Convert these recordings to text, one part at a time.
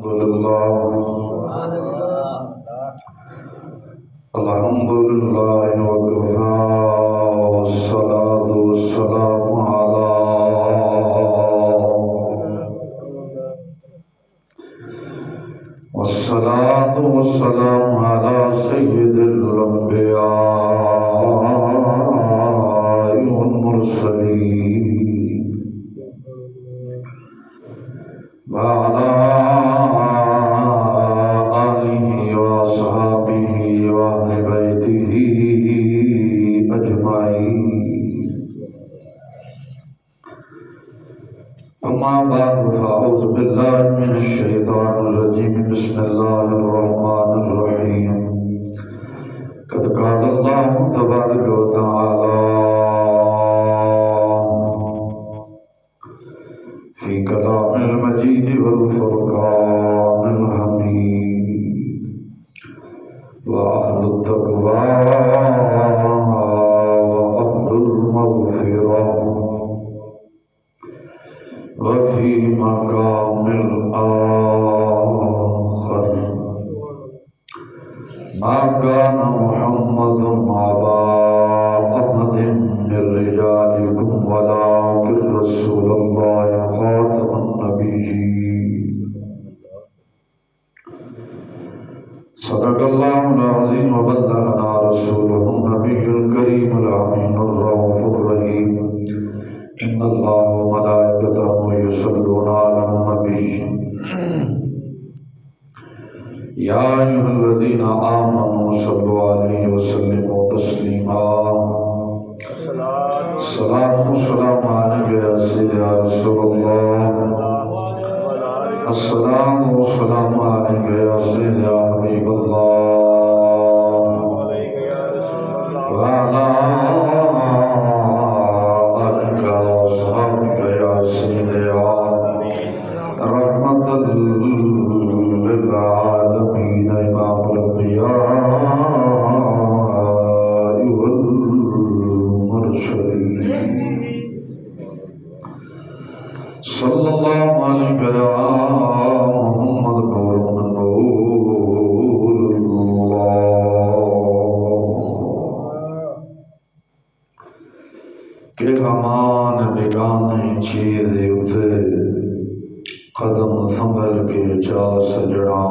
الحمد لله وكفى والصلاة والسلام على سيد الأنبياء والمرسلين وعلى آله وأصحابه وأهل بيته أجمعين. أما بعد فأعوذ بالله من الشيطان الرجيم. بسم الله الرحمن الرحيم. قد قال الله تبارك وتعالى في كلام المجيد والفرقان الحميد: وأهل التقوى وأهل المغفرة وفي مقام الآخر: ما كان محمد أبا أحد من رجالكم ولكن رسول الله خاتم النبيين. صدق الله العظيم وبلغنا رسوله النبي الكريم الأمين الرؤوف الرحيم. إن الله وملائكته يصلون على النبي يا أيها الذين آمنوا صلوا عليه وسلموا تسليما. الصلاة والسلام عليك يا سيدي يا رسول الله. الصلاة والسلام عليك يا سيدي يا حبيب الله. وعلى آلك وأصحابك يا سيدي يا رحمة للعالمين إمام الأنبياء والمرسلين. صلى الله عليك يا محمد نور من نور الله. کہ امان بگانے چیز اٹھے قدم سنبھل کے جا سجڑا،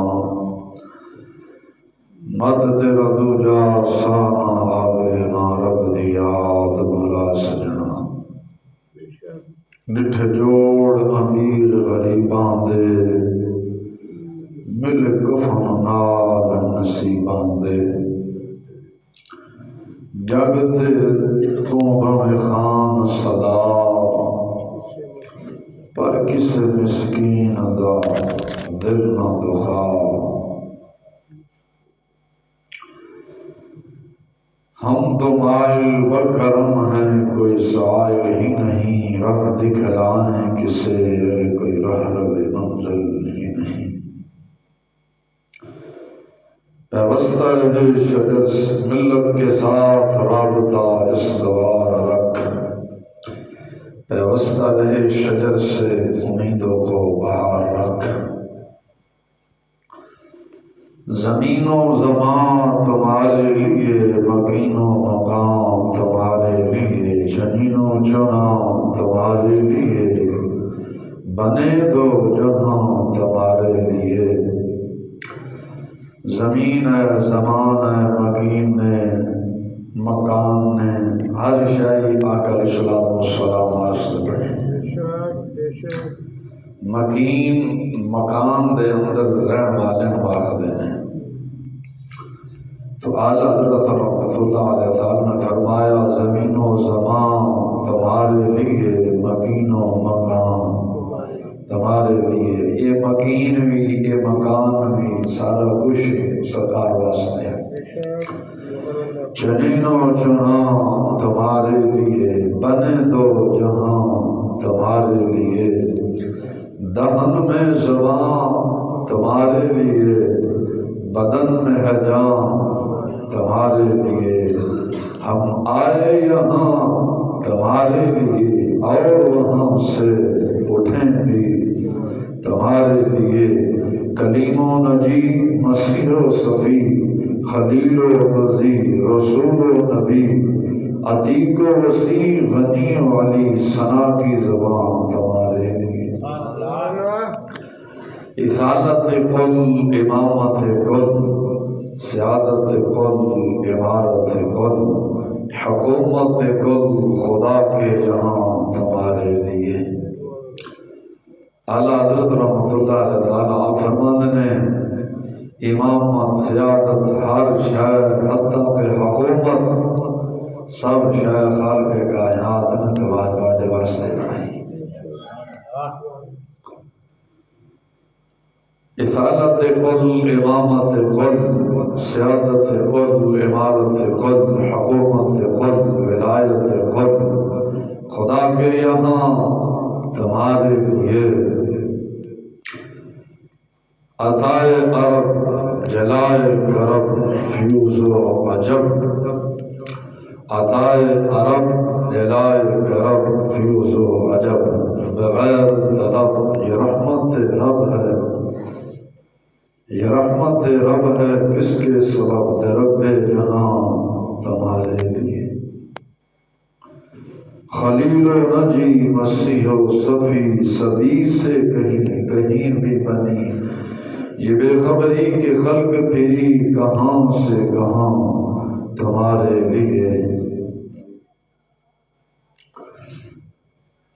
مت تیرا دوجا سانا آوے نہ رب دی یاد بھلا سجنا۔ نٹھ جوڑ امیر غریباں دے، مل کفن نال نصیباں دے۔ جگ تے تو بھویں خان صدا، پر کس مسکین دا دل نہ دکھا۔ ہم تو مائل بکرم ہیں کوئی سائل ہی نہیں، راہ دکھلائیں کسے کوئی راہ منزل ہی نہیں۔ پیوستہ رہے شجر ملت کے ساتھ رابطہ استوار رکھ، پیوستہ رہے شجر سے امیدوں کو باہر رکھ۔ زمین و زمان تمہارے لیے، مکین و مقام تمہارے لیے، جنین و جہاں تمہارے لیے، بنے دو جہاں تمہارے لیے۔ زمین ہے، زمان ہے، مکین نے، مکان نے، ہر شئی آقا علیہ السلام واسطے بنے۔ مکین مکان دے اندر رہن والے واخدے نے۔ تو اعلیٰ حضرت رحمۃ اللہ علیہ وسلم نے فرمایا زمین و زمان تمہارے لیے، مکین و مکان تمہارے لیے۔ یہ مکین بھی، یہ مکان بھی، سارا کچھ سرکار واسطے ہے۔ جنین و جہاں تمہارے لیے، بنے دو جہاں تمہارے لیے، دہن میں زبان تمہارے لیے، بدن میں ہے جان تمہارے لیے۔ ہم آئے یہاں تمہارے لیے، اور وہاں سے اٹھیں بھی تمہارے لیے۔ کلیم و نجی مسیح و صفی خلیل و رضی رسول و نبی عتیق و وسیع غنی و علی ثنا کی زبان تمہارے لیے اطالت کل امامت کل سیادت کل عمارت کل حکومت کل خدا کے یہاں تمہارے لیے۔ اعلیٰ حضرت رحمۃ اللہ علیہ تعالیٰ آپ فرماتے ہیں امامت سیادت ہر شے حتیٰ کہ حکومت سب شے خالق کائنات نے تمہارے واسطے بنائی۔ اطالت کل امامت کل سیادت کل عمارت کل حکومت کل ولایت کل خدا کے یہاں تمہارے لیے۔ عطائے عرب جلائے کرب فیوز و عجب عطائے عرب جلائے کرب فیوز و عجب بغیر طلب یہ رحمت رب ہے، یہ رحمت رب ہے کس کے سبب رب جہاں تمہارے لیے۔ خلیل و نجی مسیح و صفی سبھی سے کہیں بھی بنی یہ بے خبری کہ خلق پھری کہاں سے کہاں تمہارے لیے۔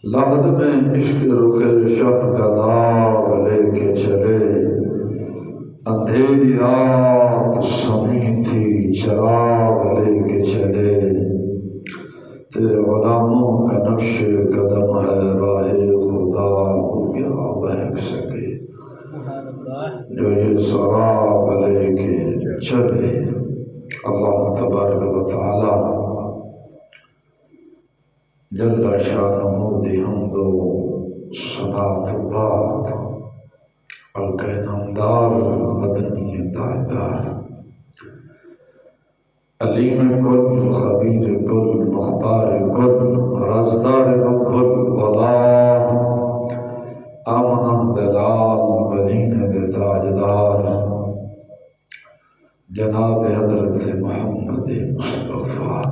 لحد میں عشق رخ شہ کا داغ لے کے چلے اندھیری رات سنی تھی چراغ لے کے چلے تیرے غلاموں کا نقش قدم ہے راہ خدا ہو گیا بہک سکے جو یہ سراب لے کے چلے۔ اللہ تبارک و تعالی جل شانہ دی حمد و صلاۃ و بات الکینامدار مدنی تاجدار علیم کل خبیر کل مختار کل رازدار رب الولا آمنہ دلال مدینہ دے تاجدار جناب حضرت محمد مصطفیٰ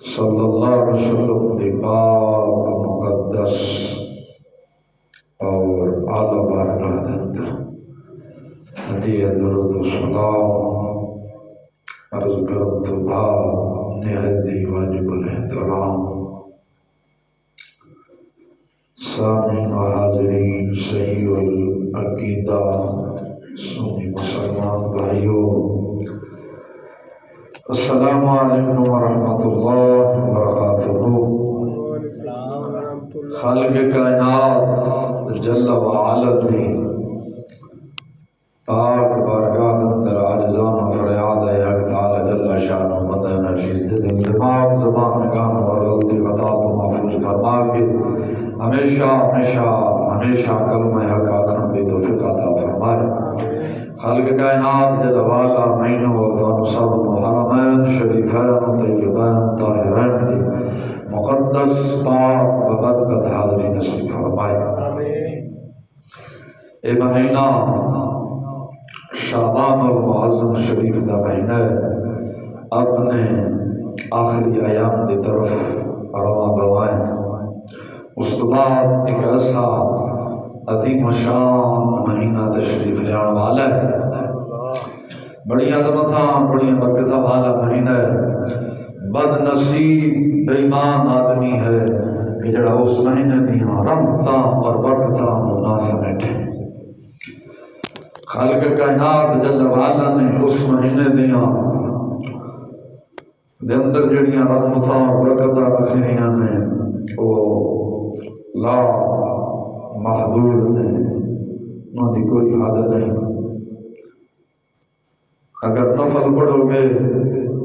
صلی اللہ علیہ وسلم دی پاک مقدس اور اعلیٰ بارگاہ دے اندر ہدیہ درود و سلام عرض کرم تو بعد نہایت واجب الاحترام سامعین و حاضرین صحیح العقیدہ سنی مسلمان بھائیوں السلام علیکم ورحمۃ اللہ وبرکاتہ۔ خالق کائنات جل وعلا دی پاک بارگاہ اندر عاجزانہ فریاد ہے حق تعالی جل شانہ بندہ نشیز دل دماغ زبان نگاہ اور غلطی خطا تو محفوظ فرما کے ہمیشہ ہمیشہ ہمیشہ کلمہ حق آکھن دی توفیق عطا فرمائے۔ خالق کائنات جل وعلا مہینوں اور سب محرمین شریفین طیبین طاہرین دی مقدس پاک ببرکت حاضری نصیب فرمائے۔ اے مہینہ شعبان المعظم شریف دا مہینہ اپنے آخری ایام دی طرف رواں روائیں۔ اس کے بعد ایک ایسا عظیم شان مہینہ تشریف لیان والا ہے، بڑی عظمتاں بڑی برکتاں والا مہینہ ہے۔ بد نصیب بے ایمان آدمی ہے کہ جڑا اس مہینے دیاں رحمتاں اور برکتاں نہ سمیٹے۔ خالق کائنات جل وعلا نے اس مہینے دیاں دے اندر جڑیاں رحمتاں اور برکتاں رکھیاں نے وہ لا محدود نے، انہوں دی کوئی حد نہیں۔ اگر نفل پڑھو گے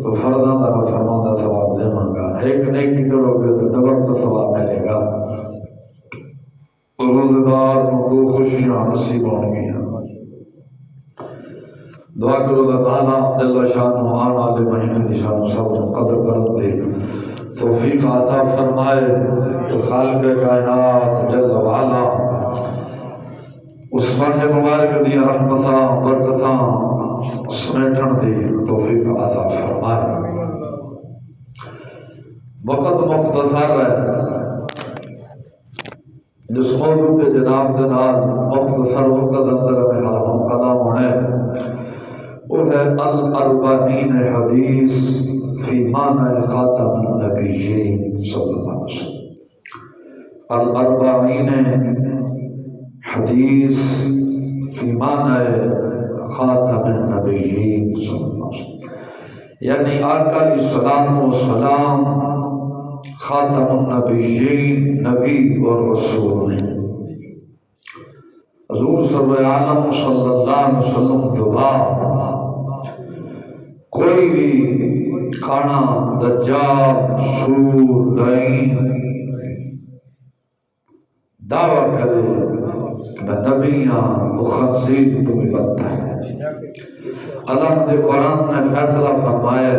تو فرضاں دا فرمان دا ثواب دے مانگا، ایک نیکی کرو گے تو ڈبل کا ثواب ملے گا۔ روزدار دو خوشیاں نصیب ہوں گی۔ دعا کرو اللہ تعالیٰ جل شانہ آن والے مہینے دی شان سب قدر کرت دے توفیق عطا فرمائے۔ تو خالق کائنات جل وعلا اس ماہ مبارک دیا رحمتاں برکتاں سمیٹن دی توفیق عطا فرمائے۔ وقت مختصر ہے، جس موضوع سے جناب دے نال مختصر وقت اندر میں ہم قدم ہونے وہ ہے الاربعین حدیث فی معنی خاتم النبیین صلی اللہ علیہ وسلم۔ الاربعین حدیث فی معنی خاتم النبیین صلی اللہ علیہ وسلم، یعنی آقا علیہ السلام و سلام خاتم النبیین، نبی اور رسول ہیں۔ حضور صلی عالم صلی اللہ علیہ وسلم دعا کوئی بھی کھانا دجال سور لعین دعویٰ کرے کہ میں نبی ہاں، وہ خنزیر تو بھی بنتا ہے۔ اللہ نے قرآن نے فیصلہ فرمایا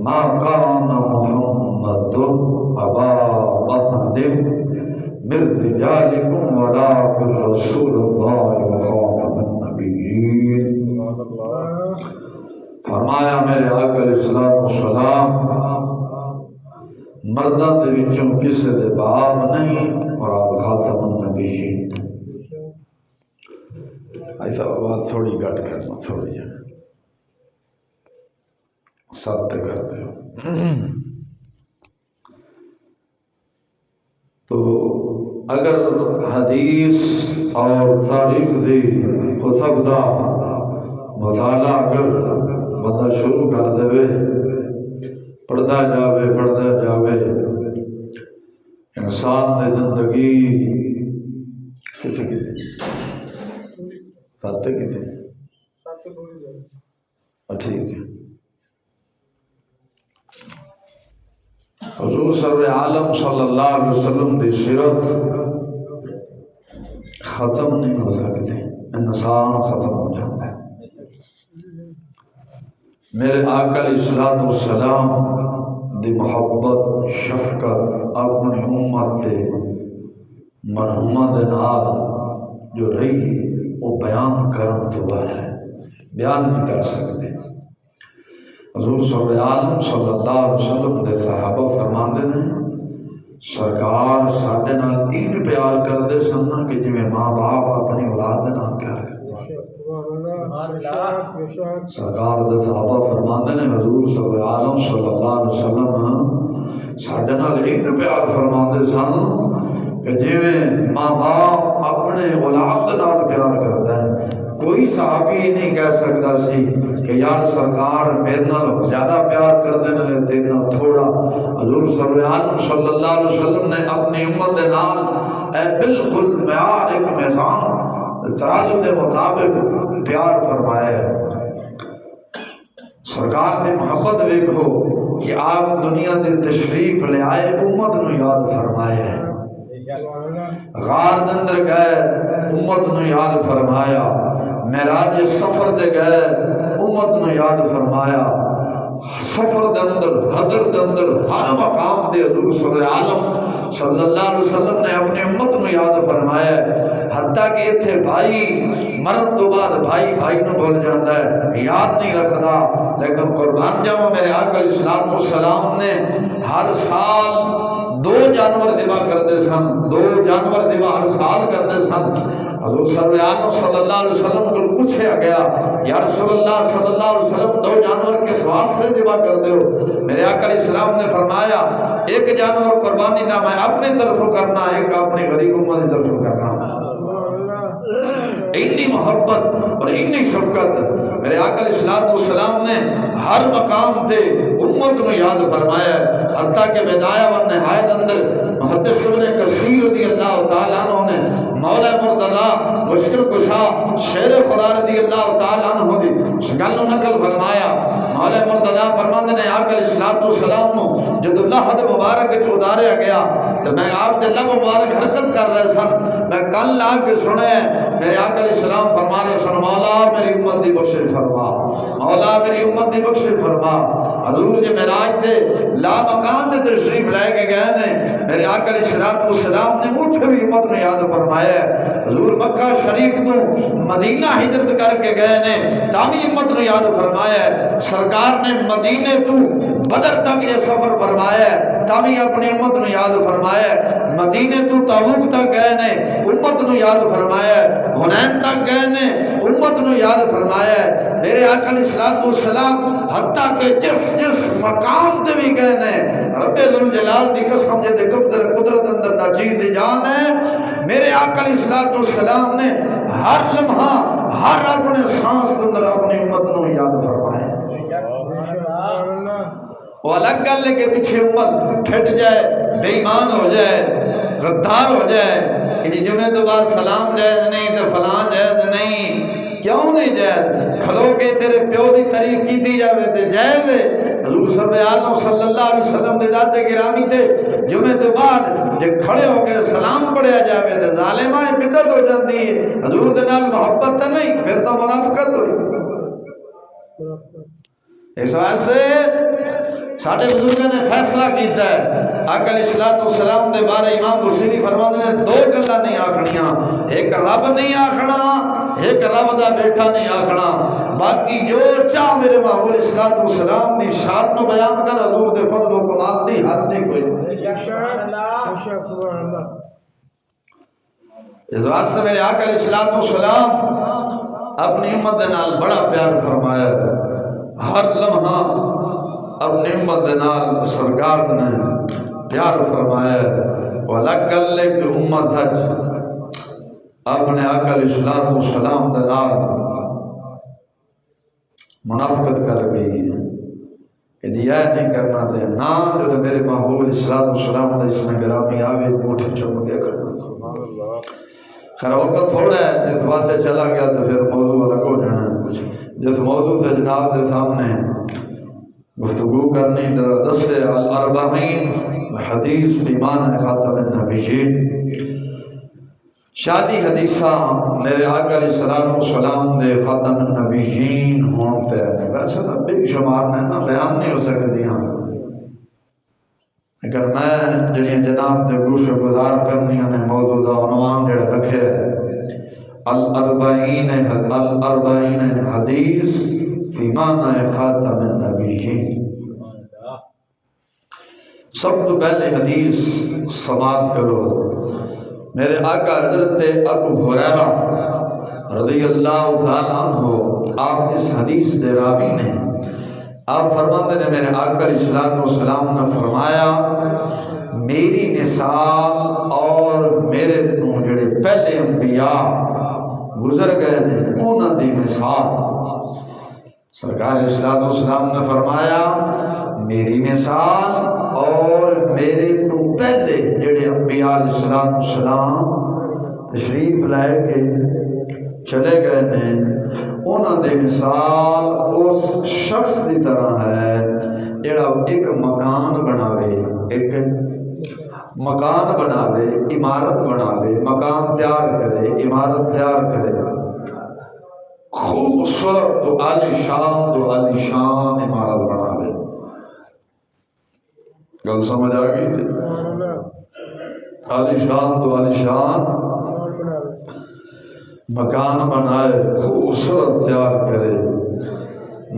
ما کان محمد ابا احد من رجالکم ولکن رسول اللہ وخاتم النبیین۔ فرمایا میرے آقا علیہ السلام مرداں دے وچوں کسے دے باپ نہیں اور آپ خاتم النبیین۔ ایسا بات تھوڑی گھٹ کرنا، تھوڑی ہے ساتھ کرتے ہو۔ تو اگر حدیث اور تاریخ دی کتب دا مطالعہ اگر بندہ شروع کر دے، پڑھتا جاوے، انسان نے زندگی کتنے ٹھیک ہے۔ حضور سر عالم صلی اللہ علیہ وسلم دی سیرت ختم نہیں ہو سکتی، انسان ختم ہو جاتا ہے۔ میرے آقا علیہ السلام دی محبت شفقت اپنی امت دے مرحومہ دے نال جو رہی وہ بیان کرن تو ہے، بیان نہیں کر سکتے۔ حضور صلی عالم صلی اللہ علیہ وسلم دے صحابہ فرماندے نے سرکار ساڈے نال این پیار کردے سن کہ جویں ماں باپ اپنی اولاد دے نال پیار کردے۔ سرکار دے صحابہ فرماندے نے حضور صلی عالم صلی اللہ علیہ وسلم ساڈے نال این پیار فرماندے سن کہ جویں ماں باپ اپنے اولاد دے نال پیار کردا ہے۔ کوئی صحابی نہیں کہہ سکتا سی کہ یار سرکار میرے نال زیادہ پیار کر دینے لے تیرے نال تھوڑا۔ حضور صلی اللہ علیہ وسلم نے اپنی امت دے نال بالکل معیار ایک میزان ترازو دے مطابق پیار فرمایا ہے۔ سرکار دی محبت دیکھو کہ آپ دنیا دے تشریف لے آئے، امت نو یاد فرمایا ہے۔ غار دے اندر گئے، امت نو یاد فرمایا۔ معراج سفر دے گئے، امت نو یاد فرمایا۔ سفر دے اندر، حضر دے اندر، ہر مقام دے حضور صلی اللہ علیہ وسلم نے اپنی امت نو یاد فرمایا ہے۔ حتیٰ کہ اتھے بھائی مرن تو بعد بھائی نو بھول جاتا ہے، یاد نہیں رکھتا، لیکن قربان جاؤں میرے آقا علیہ السلام نے ہر سال 2 جانور ذبح کرتے سن، 2 جانور ذبح ہر سال کرتے سن۔ حضور صلی اللہ علیہ وسلم کو پوچھا گیا یا رسول اللہ صلی اللہ علیہ وسلم 2 جانور کس واسطے ذبح کرتے ہو؟ میرے آقا علیہ السلام نے فرمایا ایک جانور قربانی نہ میں اپنی طرف کرنا، ایک اپنے غریب امت کی طرف کرنا۔ اتنی محبت اور اتنی شفقت میرے آقا علیہ السلام نے ہر مقام تے امت کو یاد فرمایا ہے۔ حتیٰ کہ بدایہ و نہایت اندر محدث ابن کثیر رضی اللہ تعالیٰ عنہ نے مولا مرتضیٰ مشکل کشا شیر خدا رضی اللہ تعالیٰ عنہ دی گل نقل فرمایا۔ مولا مرتضیٰ فرماندے نے آقا علیہ السلام نو جد لحد مبارک جو اداریا گیا تو میں آپ دے لب مبارک حرکت کر رہے سن، میں کل آ کے سنے میرے آقا علیہ السلام فرما رہے سن مولا میری امت دی بخشش فرما، مولا میری امت دی بخشش فرما۔ حضور جی معراج دے لا مکان دے تشریف لے کے گئے نے میرے آقا علیہ الصلوۃ والسلام نے اٹھ بھی امت نے یاد فرمایا ہے حضور مکہ شریف تو مدینہ ہجرت کر کے گئے نے تامی امت نے یاد فرمایا ہے سرکار نے مدینے تو بدر تک یہ سفر فرمایا ہے تامی اپنی امت نے یاد فرمایا ہے مدینے تو تبوک تک گئے نے امت نے یاد فرمایا ہے حنین تک گئے نے امت نے یاد فرمایا ہے میرے آقا علیہ الصلوۃ والسلام حتیٰ کہ جس مقام تے بھی گئے نے رب ذوالجلال دی قسم جے دے قدرت اندر نہ چیز جان ہے میرے آقا علیہ الصلوۃ والسلام نے ہر لمحہ ہر اپنے سانس اندر اپنی امت نو یاد فرمایا وہ الگ گل ہے کہ پیچھے امت پھٹ جائے بے ایمان ہو جائے غدار ہو جائے کہ جمعے تو بعد سلام جائز نہیں تو فلان جائز نہیں کیوں نہیں جائز کھلو کے تیرے پیو دی تعریف کی دی جاوے تے جائز ہے حضور صلی اللہ علیہ وسلم دے دادے گرامی تے جمعے تو بعد جے کھڑے ہو کے سلام پڑھیا جاوے تے ظالمہ بدعت ہو جاندی ہے حضور دے نال محبت تے نہیں پھر تو منافقت ہوئی اس واسطے ساڈے بزرگوں نے فیصلہ کیتا ہے آقا علیہ الصلوۃ والسلام دے بارے امام بصیری فرماتے ہیں دو گلاں نہیں آکھنیاں ایک رب نہیں آکھنا ایک رب دا بیٹا نہیں آکھنا باقی جو چاہ میرے محبوب علیہ الصلوۃ والسلام دی شان نو بیان کر حضور دے فضل و کمال دی حد نہیں کوئی اس واسطے میرے آقا علیہ الصلوۃ والسلام اپنی امت دے نال بڑا پیار فرمایا ہر لمحہ اپنی امت دے نال سرکار نے پیار فرمایا وہ الگ گل ہے کہ امت حج اپنے آقا علیہ الصلوۃ والسلام دے نال منافقت کر گئی ہے کہ یہ نہیں کرنا دے نا جو میرے محبوب علیہ الصلوۃ والسلام دے اس میں گرامی آوے اٹھ چم کے کرنا خیر وقت تھوڑا ہے جس واسطے چلا گیا تو پھر موضوع الگ ہو جانا جس موضوع سے جناب دے سامنے گفتگو کرنی دس الاربعین حدیث فی معنی خاتم النبیین شادی حدیثاں میرے آقا علیہ الصلوۃ والسلام دے خاتم النبیین ہون تے ویسے تو بے شمار نے نا بیان نہیں ہو سکدیاں اگر میں جڑی جناب دے گوش گزار کرنیاں نے موضوع دا عنوان جڑا رکھے الاربعین حدیث فی معنی خاتم النبیین سب تو پہلے حدیث سماعت کرو میرے آقا حضرت ابو ہریرہ رضی اللہ تعالیٰ عنہ آپ اس حدیث دے راوی نے آپ فرماتے ہیں میرے آقا علیہ الصلوۃ والسلام نے فرمایا میری مثال اور میرے تو جڑے پہلے انبیاء گزر گئے نے انہاں دی مثال سرکار علیہ الصلوۃ والسلام نے فرمایا میری مثال اور میرے تو پہلے جڑے انبیاء علیہ الصلوۃ والسلام تشریف لائے کے چلے گئے نے انہاں دے مثال اس شخص کی طرح ہے جڑا ایک مکان بناوے ایک مکان بناوے عمارت بناوے مکان تیار کرے عمارت تیار کرے خوبصورت تو عالیشان عمارت بناوے گل سمجھ آ گئی تھی عالیشان تو عالیشان مکان بنائے خوبصورت تیار کرے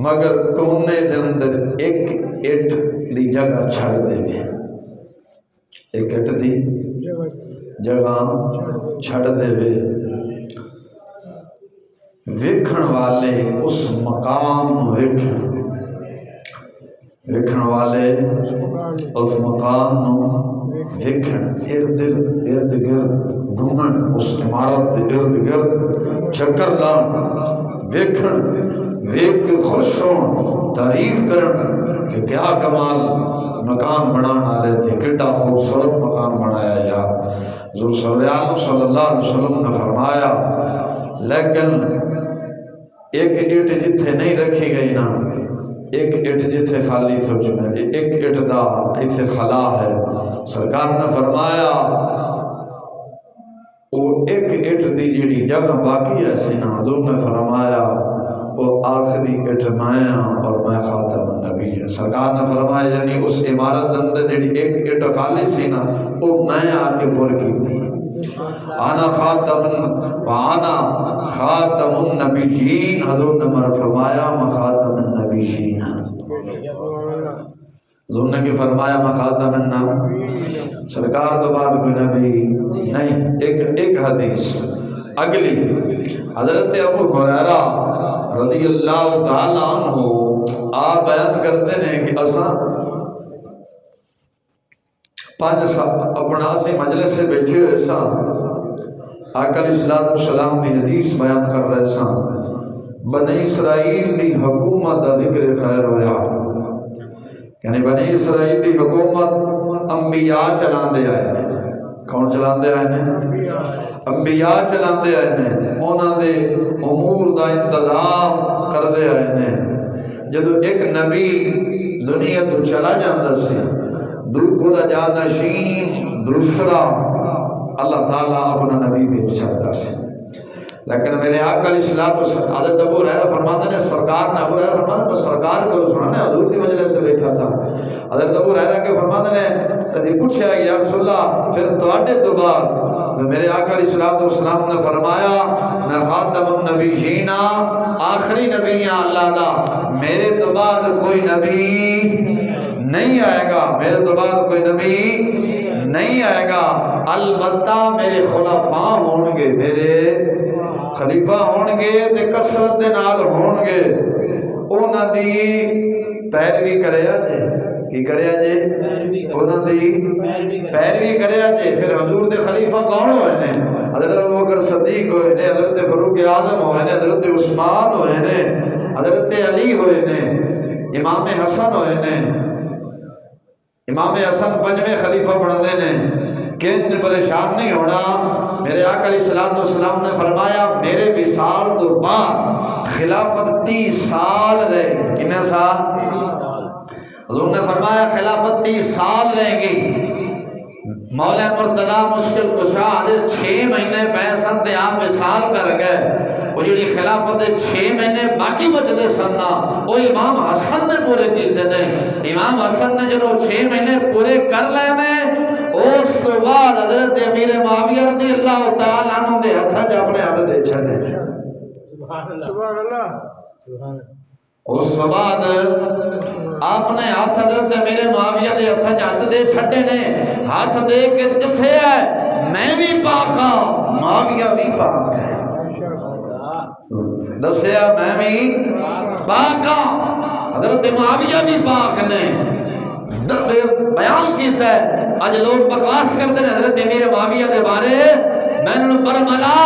مگر کونے دے اندر ایک اٹ دی جگہ چھڑ دے ایک اٹ دی جگہ چھڑ دے ویکھن والے اس مقام ویکھن والے اس مقام ویکھن ارد گرد گھومن اس عمارت کے ارد گرد چکر لان ویکھن ویکھ کے خوش ہون تعریف کرن کہ کیا کمال مکان بنانا لے تھے کٹا خوبصورت مکان بنایا یا حضور صلی اللہ علیہ وسلم نے فرمایا لیکن ایک اٹ جتھے نہیں رکھی گئی نا ایک اٹ جتھے خالی سوچ میں ایک اٹ دا ایتھے خلا ہے سرکار نے فرمایا وہ ایک اٹ دی جڑی جگہ باقی ہے سی نا حضور نے فرمایا وہ آخری اٹھمایا اور میں خاتم النبی ہے. سرکار نے فرمایا یعنی اس عمارت اندر جڑی ایک اٹ خالی سی نا وہ میں آ کے پر کی تھی. آنا خاتم النبیین. حضور نے مر فرمایا میں خاتم النبیین. حضور نے کہ فرمایا میں خاتم النبیین. سرکار تو بعد کوئی نبی نہیں. ایک حدیث اگلی حضرت ابو ہریرہ رضی اللہ تعالی عنہ آپ بیان کرتے ہیں کہ اساں 5 سال اپنا اسی مجلس سے بیٹھے ہوئے سا. آقا علیہ السلام کی حدیث بیان کر رہے سا. بنی اسرائیل دی حکومت دا ذکر خیر ہویا. یعنی بنی اسرائیل دی حکومت انبیاء چلان دے آئے ہیں. کون چلان دے آئے ہیں؟ انبیاء چلان دے آئے ہیں. انہاں دے امور دا انتظام کر دے آئے ہیں. جدو ایک نبی دنیا تو چلا جاندہ سے خدا جانشین دوسرا اللہ تعالیٰ اپنا نبی بھیج چاہتا سے. لیکن میرے آقا علیہ الصلوۃ والسلام حضرت ابو ہریرہ فرماتے ہیں سرکار نے ابو ہریرہ فرماتے ہیں سرکار کو سنا نے حضور کی مجلس سے بیٹھا تھا. حضرت ابو ہریرہ کے فرماتے ہیں کسی پوچھا کہ یا رسول اللہ پھر تواڈے تو بعد تو میرے آقا علیہ الصلوۃ والسلام نے فرمایا میں خاتم النبیین آخری نبی ہیں اللہ دا. میرے تو بعد کوئی نبی نہیں آئے گا. میرے تو بعد کوئی نبی نہیں آئے گا. البتہ میرے خلفاء ہون گے, میرے خلیفہ ہون گے تے کثرت دے نال ہون گے. انہاں دی پیروی کریا جے. کی کریا جے؟ انہاں دی پیروی کریا جے. پھر حضور دے خلیفہ کون ہوئے نے؟ حضرت ابوبکر صدیق ہوئے نے, حضرت فاروق اعظم ہوئے نے, حضرت عثمان ہوئے نے, حضرت علی ہوئے نے, امام حسن ہوئے نے. امام حسن 5ویں خلیفہ بڑھتے ہیں. کن پریشان نہیں ہونا. میرے آقا علیہ الصلوۃ والسلام نے فرمایا میرے وصال تو بعد خلافت 30 سال رہے. کتنے سال؟ حضور نے فرمایا خلافت 30 سال رہے گی. مولا مرتضیٰ مشکل کشا 6 مہینے پیسن تے آپ وصال کر گئے. وہ جڑی خلافت 6 مہینے باقی بچتے سن وہ امام حسن نے پورے کیتے نے. امام حسن نے جب 6 مہینے پورے کر لینے اس تو بعد حضرت امیر معاویہ رضی اللہ تعالی عنہ دے ہتھاں چ اپنے ہاتھ دے چھڈے. سبحان اللہ. اس تو بعد آپ نے ہاتھ حضرت امیر معاویہ دے ہتھاں چ ہاتھ دے چھڈے نے. ہاتھ دے کے جتھے ہے میں بھی پاک ہاں معاویہ بھی پاک ہے. دسیا میں بھی پاک ہاں حضرت معاویہ بھی پاک نے. بیان کیتا ہے آج لوگ بکواس کرتے ہیں حضرت امیر معاویہ دے بارے. میں نے برملا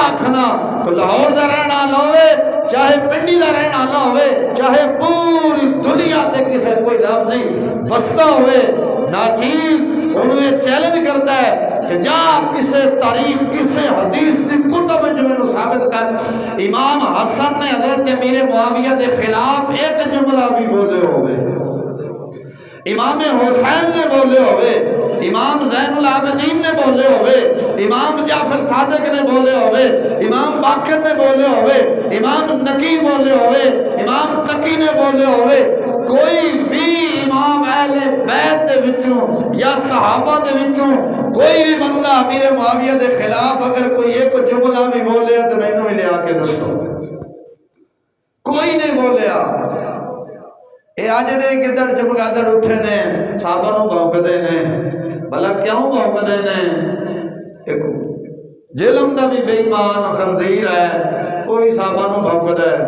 آکھنا کوئی لاہور دا رہن والا ہوئے چاہے پنڈی دا رہن والا ہوئے چاہے پوری دنیا تے کسے کوئی لفظی بستا ہوئے ناچیز انہیں چیلنج کرتا ہے کہ جا کسے تاریخ کسے حدیث دی کتب جو میں نے ثابت کر امام حسن نے حضرت امیر معاویہ دے خلاف ایک جملہ بھی بولے ہوئے. امام حسین نے بولے ہوئے, امام زین العابدین نے بولے ہوئے, امام جعفر صادق نے بولے ہوئے, امام باقر نے بولے ہوئے, امام نقی بولے ہوئے, امام تقی نے بولے ہوئے. کوئی بھی امام اہل بیت دے وچوں یا صحابہ دے وچوں کوئی بھی بندہ امیر معاویہ دے خلاف اگر کوئی ایک جملہ بھی بولے تو مینوں ہی لیا کے دسو. کوئی نہیں بولیا. اے آج دے گدڑ چمگادڑ اٹھے نے صحابہ نو بھونکدے نے. بھلا کیوں بھونکدے نے؟ ایک جہلم دا بھی بے ایمان خنزیر ہے کوئی صحابہ نو بھونکدا ہے.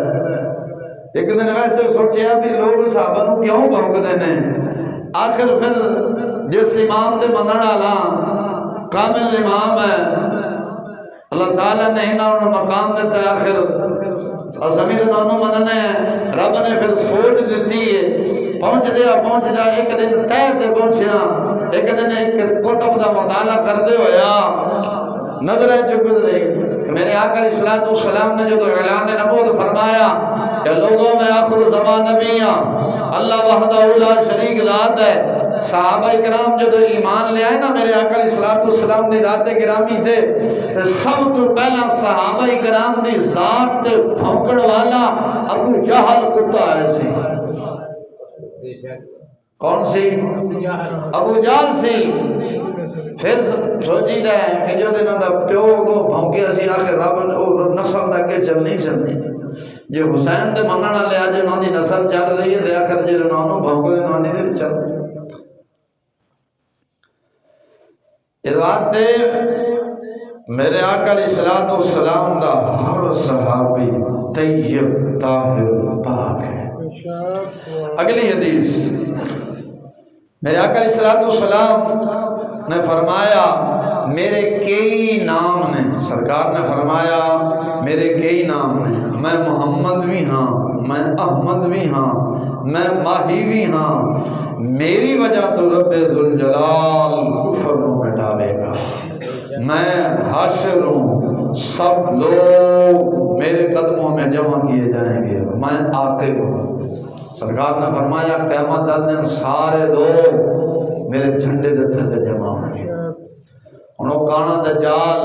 ایک دن ویسے سوچیا بھی لوگ صحابہ نو کیوں بھونکدے نے. آخر پھر جس امام دے منن والا کامل امام ہے اللہ تعالیٰ نے انہوں مقام دیتا ہے. آخر زمین انہوں مننے ہیں رب نے پھر سوچ دیتی ہے پہنچ جا ایک دن تیر دے پہنچیا ایک دن ایک کتب دا مطالعہ کر دے ہویا نظریں چکز رہی. میرے آقا علیہ الصلوۃ والسلام نے جو اعلان نبوت فرمایا کہ لوگوں میں آخر زمان نبی اللہ وحدہ لا شریک ذات ہے صحابہ کرام جدو ایمان لے آئے نا میرے آقا علیہ الصلوۃ والسلام دی ذات گرامی تے سب تو پہلا صحابہ کرام دی ذات بھونکڑ والا ابو جہل کتا ہے سی. کون سی؟ ابو جہل سی. پھر سوچی دا ہے کہ جو دن دا پیو دو بھونکے اسی آخر رب نسل دا کے چل نہیں چلنی. جو حسین دے منگنا لے آج انہوں دی نسل چل رہی ہے دے آخر جی انہوں بھونکے دے انہوں دے چل رہی ہے. اس بات تے میرے آقا علیہ الصلوۃ والسلام دا ہر صحابی طیب طاہر پاک ہے. اگلی حدیث میرے آقا علیہ الصلوۃ والسلام نے فرمایا میرے کئی نام نے. سرکار نے فرمایا میرے کئی نام نے. میں محمد بھی ہاں, میں احمد بھی ہاں, میں ماہی بھی ہاں. میری وجہ تو رب ذوالجلال کفر میں مٹاوے گا. میں حاشر ہوں, سب لوگ میرے قدموں میں جمع کیے جائیں گے. میں عاقب ہوں. سرکار نے فرمایا قیامت کا دن سارے لوگ میرے جھنڈے دے تھلے جمع ہوں گے. انہوں کانا دجال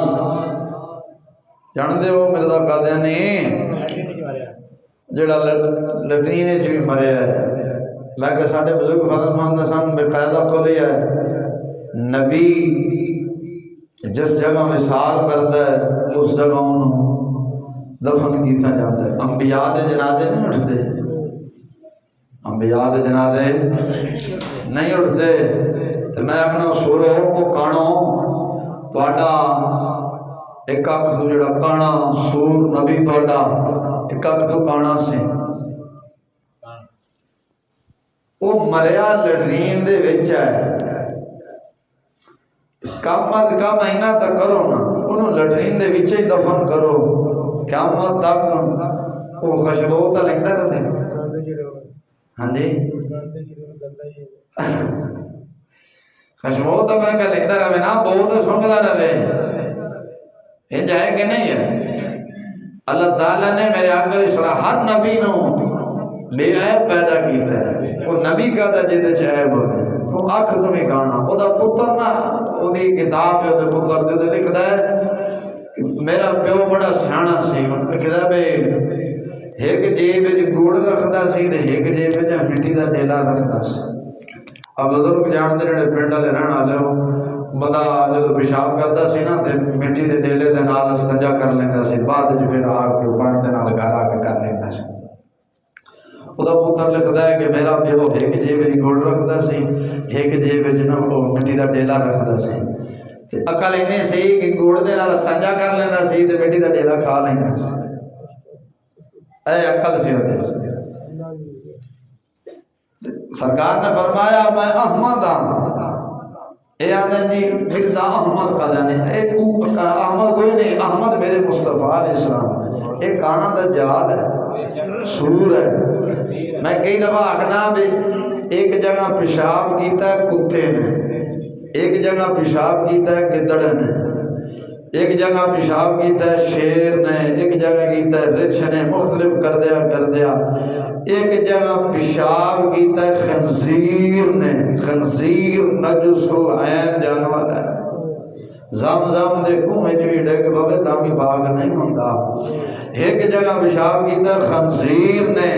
جان دے ہو مرزا قادیانی جڑا لٹرین چ بھی مریا ہے. میں کہ ساڈے بزرگ فضل مند سن بے قاعدہ کو لیا ہے نبی جس جگہ مثال کرتا ہے اس جگہ انہوں دفن کیتا جاتا ہے. انبیاء دے جنازے نہیں اٹھتے, انبیاء دے جنازے نہیں اٹھتے. تو میں اپنا سورو کو کانو تہاڈا ایک اکھ تو جڑا کانا سور نبی تہاڈا ایک اکھ تو کانا سی. وہ مریا لٹرین دے وچ ہے. قیامت کا مہینہ تک کرو نا انہوں لٹرین دے وچ ہی دفن کرو. قیامت تک وہ خوشبو تو لگتا رہے. ہاں جی خوشبو تو میں کہ لگتا رہے نا, بہت سنگلا رہے. یہ جائے کہ نہیں ہے. اللہ تعالیٰ نے میرے آقا علیہ السلام ہر نبی نو بے عیب پیدا کیتا ہے. وہ نبی کا دا جیدے چاہیب ہوئے تو آنکھ تمہیں کھانا. وہ دا پتر نا وہ دی کتاب ہے, وہ دے پتر دے دے لکھتا ہے میرا پیو بڑا سیانا سی. لکھتا ہے بے ایک جیب گوڑ رکھدا سی تے ایک جیب مٹی دا ڈیلا رکھدا سی. اب بزرگ جان دے رہے پنڈا دے رہنا لے ہو بندہ جدو پیشاب کرتا سی نا تے مٹی دے ڈیلے دے نال استنجا کر لیندا سی. بعد وچ پھر آ کے پانی دے نال گھر آ کے کر لیندا سی. خدا پتر لکھتا ہے کہ میرا پیو ایک جیب گڑ رکھتا سی ایک جیب مٹی کا ڈیلا رکھتا سی. عقل اینے سی کہ گڑ دے نال سانجا کر لینا سی تے مٹی کا ڈیلا کھا لینا سی. اے عقل سی ہوتے. سرکار نے فرمایا میں احمد ہاں. اے آدھے جی پھر دا احمد کا جانے احمد کوئی نہیں. احمد میرے مصطفیٰ علیہ السلام. ایک کانا دجال ہے, سور ہے. میں کئی دفعہ آخنا بھی ایک جگہ پیشاب کیتا ہے کتے نے, ایک جگہ پیشاب کیتا ہے گدڑ نے, ایک جگہ پیشاب کیتا ہے شیر نے, ایک جگہ کیتا ہے رچھ نے. مختلف کر دیا. ایک جگہ پیشاب کیتا ہے خنزیر نے. خنزیر نجس العین جانور ہے. زم دیکھوں میں بھی ڈگ بابے تامی باغ نہیں ہوتا. ایک جگہ پیشاب کیتا ہے خنزیر نے.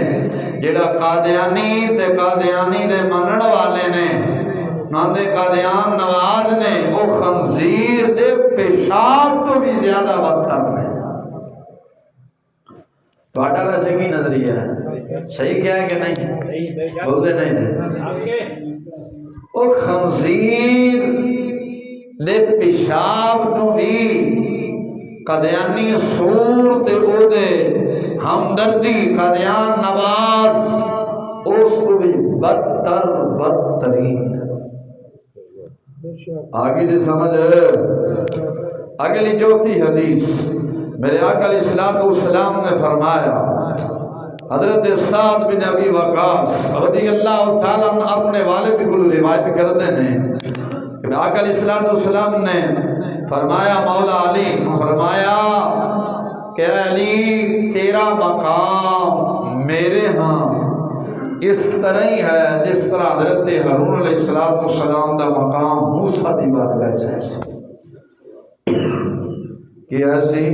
جڑا قادیانی تے قادیانی دے منن والے نے ناندے قادیان نواز نے وہ خنزیر دے پیشاب تو بھی زیادہ بدتر نے. تہاڈا ویسے کی نظریہ ہے؟ صحیح کیا ہے کہ نہیں؟ بولتے نہیں تھے. وہ خنزیر دے پیشاب تو بھی قادیانی سور تے او دے ہمدردی قادیان نواز اس کو بھی بدترین. آگے دی سمجھ. اگلی چوتھی حدیث میرے آقا علیہ الصلوۃ والسلام نے فرمایا حضرت سعد بن ابی وقاص رضی اللہ تعالیٰ عنہ اپنے والد کو روایت کرتے ہیں کہ آقا علیہ الصلوۃ والسلام نے فرمایا مولا علی فرمایا کہ علی تیرا مقام میرے ہاں اس طرح ہی ہے جس طرح حضرت ہارون علیہ السلام دا مقام موسیٰ دی بارگاہ جیسے کہ ایسی،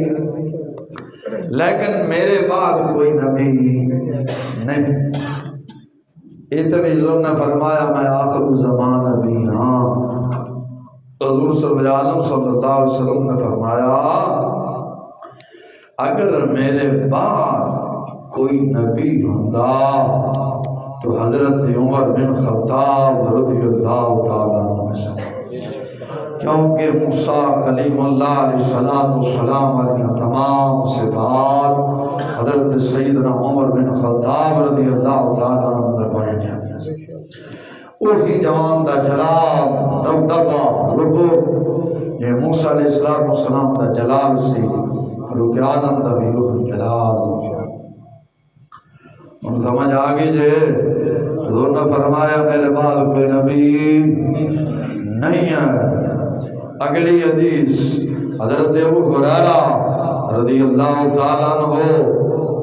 لیکن میرے بعد کوئی نبی نہیں۔ اتویزوں نے فرمایا میں آخر زمان نبی ہاں۔ حضور صلی اللہ علیہ وسلم نے فرمایا اگر میرے بعد کوئی نبی ہوندا تو حضرت عمر بن خطاب رضی اللہ تعالیٰ عنہ سے، کیونکہ موسیٰ کلیم اللہ علیہ السلام علیہ تمام صفات حضرت سیدنا عمر بن خطاب رضی اللہ تعالیٰ عنہ نے بیان کیا۔ وہی جوان دا جلال دبدبہ رکو یہ موسیٰ علیہ السلام دا جلال سی، روک آدم دا بھی وہی جلال۔ ان سمجھ آگئی جے حضور نے فرمایا میرے بعد کوئی نبی نہیں ہے۔ اگلی حدیث حضرت ابو ہریرہ رضی اللہ تعالیٰ عنہ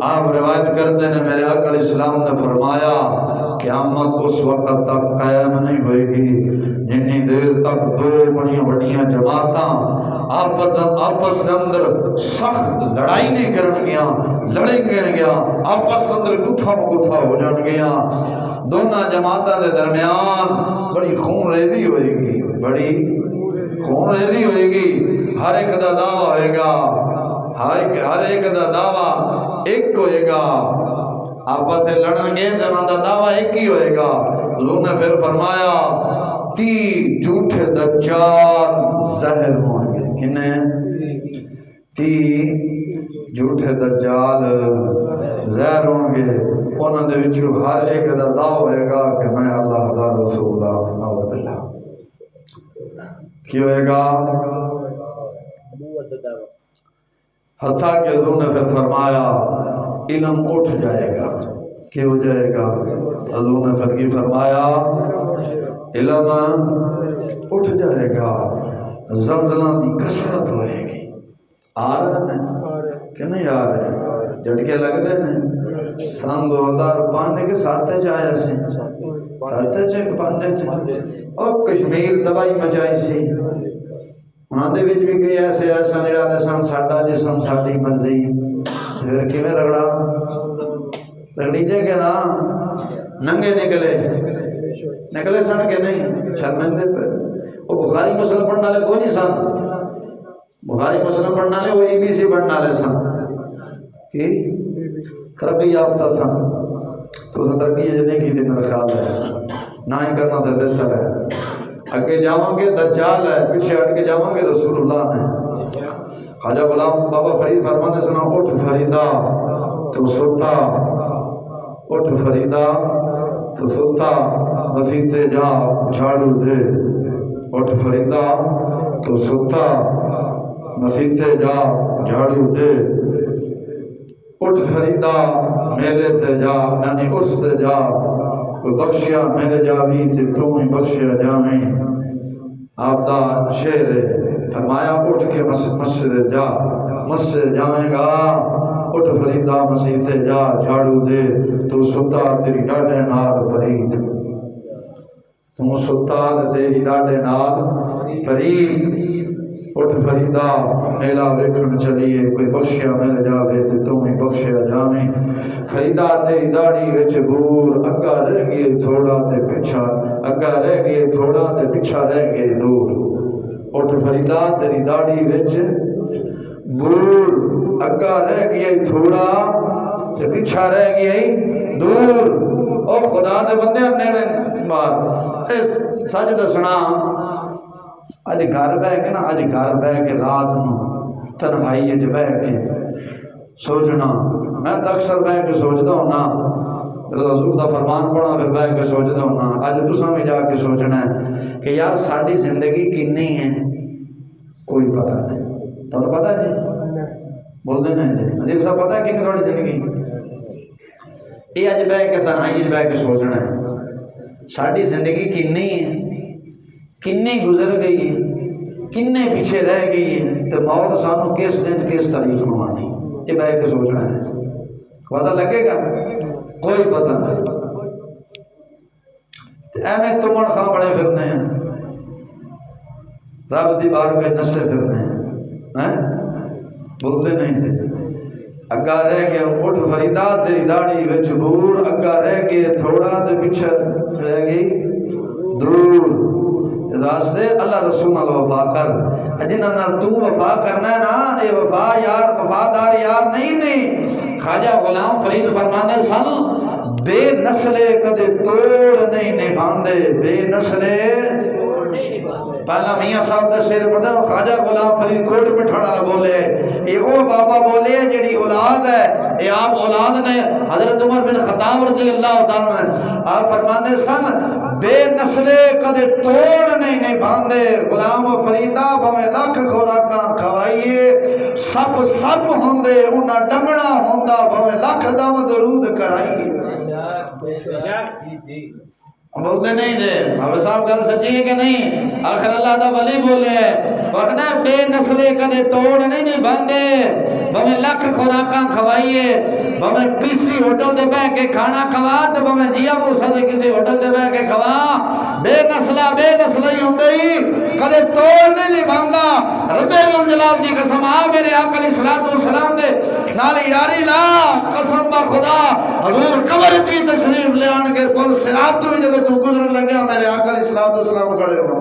آپ روایت کرتے ہیں میرے آقا علیہ السلام نے فرمایا قیامت اس وقت تک قائم نہیں ہوئے گی جنہی دیر تک دو بڑیاں جماعتاں آپس کے اندر سخت لڑائی نہیں کرن گیا، لڑیں گیا، آپس اندر گتھا مگتھا ہو جان گیا۔ دونوں جماعتاں دے درمیان بڑی خون ریزی ہوئے گی، بڑی خون ریزی ہوئے گی۔ ہر ایک دا دعویٰ ہوئے گا، ہر ایک دا دعویٰ ایک ہوئے گا، آپس سے لڑن گے جنہاں دا دعویٰ ایک ہی ہوئے گا۔ حضور نے پھر فرمایا 30 جھوٹے دجال ظاہر ہوں گے۔ کنے 30 جھوٹے دجال ظاہر ہوں گے، انہوں نے وچوں ہر ایک دا دعویٰ ہوئے گا کہ میں اللہ دا رسول نعوذ باللہ۔ کی ہوئے گا؟ حتیٰ کہ حضور نے پھر فرمایا علم اٹھ جائے گا۔ کی ہو جائے گا؟ حضور نے پھر کی فرمایا علم اٹھ جائے گا، زلزلہ دی کثرت ہوئے گی۔ آ رہے ہیں کہ نہیں آ رہے؟ جھٹکے لگ دے ہیں۔ سن 2005 کے ساتھے چاہے سے ساتھے چاہے پاندے چاہے اور کشمیر دوائی مچائی سی انہاں دے وچ بھی کئی ایسے نہیں رہتے سن ساڈا جسم ساڈی مرضی، پھر کیویں رگڑا رگڑی جے کہ نا ننگے نکلے سن کہ نہیں؟ شرمندے پہ وہ بخاری مسلم پڑھنے والے کوئی نہیں سن، بخاری مسلم پڑھنے والے وہ ABC پڑھنے والے سن کہ ترقی یافتہ تھا۔ تو ترقی نہیں کی تھی میرا خیال ہے، نہ ہی کرنا تھا بہتر ہے۔ اگے جاؤں گے دجال ہے، پیچھے ہٹ کے جاؤں گے رسول اللہ نے۔ خواجہ غلام بابا فرید فرماتے سنا اٹھ فریدا تو ستا، اٹھ فریدا تو ستا، مسیتے جا جھاڑو دے۔ اٹھ فریدا تو ستا، مسیتے جا جھاڑو دے۔ اٹھ فریدا میلے تے جا، یعنی اس تے جا، کوئی بخشیا میرے جاوی تے تو ہی بخشیا جاویں۔ آپ دا شعر ہے، فرمایا اٹھ کے مسجد جا، مسجد جائیں گا۔ اٹھ فریدا مسجد تے جا جھاڑو دے، تو ستا تیری ڈاڈے نال فرید، تم ستا تیری ڈاڈے نال فرید۔ اٹھ فریدا میلا ویکھن چلیے، کوئی بخشیا مل جاوے تے تم ہی بخشیا جاویں۔ فریدا تیری داڑھی وچ بور، اگا رہ گئے تھوڑا تے پیچھا، اگا رہ گئے تھوڑا تے پیچھا رہ گئے دور۔ اٹھ فریدا تیری داڑھی وچ بور، اگا رہ گئے تھوڑا تے پیچھا رہ گئے دور۔ او خدا دے بندے نیڑے مار سچ دسنا، اج گھر بہ کے نا، اج گھر بہ کے رات نو تنہائی اج بہ کے سوچنا، میں تو اکثر بہ کے سوچتا ہونا، حضور دا فرمان پڑھا پھر بہ کے سوچتا ہونا۔ اج تساں بھی جا کے سوچنا ہے کہ یار ساری زندگی کنی ہے، کوئی پتہ نہیں۔ تمہیں پتہ ہے جی؟ بول دینا جی عزیز صاحب، پتہ ہے کنی تھوڑی زندگی؟ یہ اج بہ کے تنہائی اج بہ کے سوچنا ہے ساری زندگی کنی ہے، کنی گزر گئی ہے، کنے پیچھے رہ گئی ہے، تو موت سانو کس دن کس تاریخ میں آنی، یہ بہ کے سوچنا ہے۔ پتہ لگے گا؟ کوئی پتہ نہیں۔ ایویں تمڑ خاں بڑے پھرنے ہیں، رب دی بار پہ نسے پھرنے ہیں، بولتے نہیں تھے اگا رہ گیا اٹھ فریدا تیری داڑھی وچ بور، اگا رہ گئے تھوڑا تے پیچھے رہ گئی دور۔ اس واسطے اللہ رسول نال وفا کر، جنہاں نال تو وفا کرنا ہے نا، اے وفا یار وفادار یار نہیں خواجہ غلام فرید فرماندے سن بے نسلے کدے توڑ نہیں نبھاندے، بے نسلے پہلا میاں صاحب دا شعر پڑھدا خواجہ غلام فرید کوٹ مٹھانا نہ بولے، اے او بابا بولے جڑی اولاد ہے، اے آپ اولاد نے حضرت عمر بن خطاب رضی اللہ تعالیٰ عنہ آپ فرماندے سن بے نسلے کدے توڑ نہیں نبھاندے، غلام فریدا بھویں لکھ خوراکاں کھوائیے سب ہوندے انہاں ڈنگنا ہوندا بھویں لکھ دم درود کرائیے۔ بولتے نہیں جے اب صاحب گل سچی ہے کہ نہیں؟ آخر اللہ دا ولی بولے وقت بے نسلے کدے توڑ نہیں نبھاندے، بھویں لکھ خوراکاں کھوائیے، بھویں کسی ہوٹل دے بہ کے کھانا کھوا تے بھویں جیا موسیٰ دے کسی ہوٹل دے بہ کے کھوا، بے نسلہ ہی ہوندے ہی کدے توڑ نہیں نبھاندا۔ رب جلال دی قسم آ میرے آقا علیہ الصلوۃ والسلام دے نال یاری لا قسم با خدا حضور قبر کی تشریف لے آن کے پل صراط تو جب تو گزرن لگیا میرے آقا علیہ الصلوۃ والسلام کھڑے ہو۔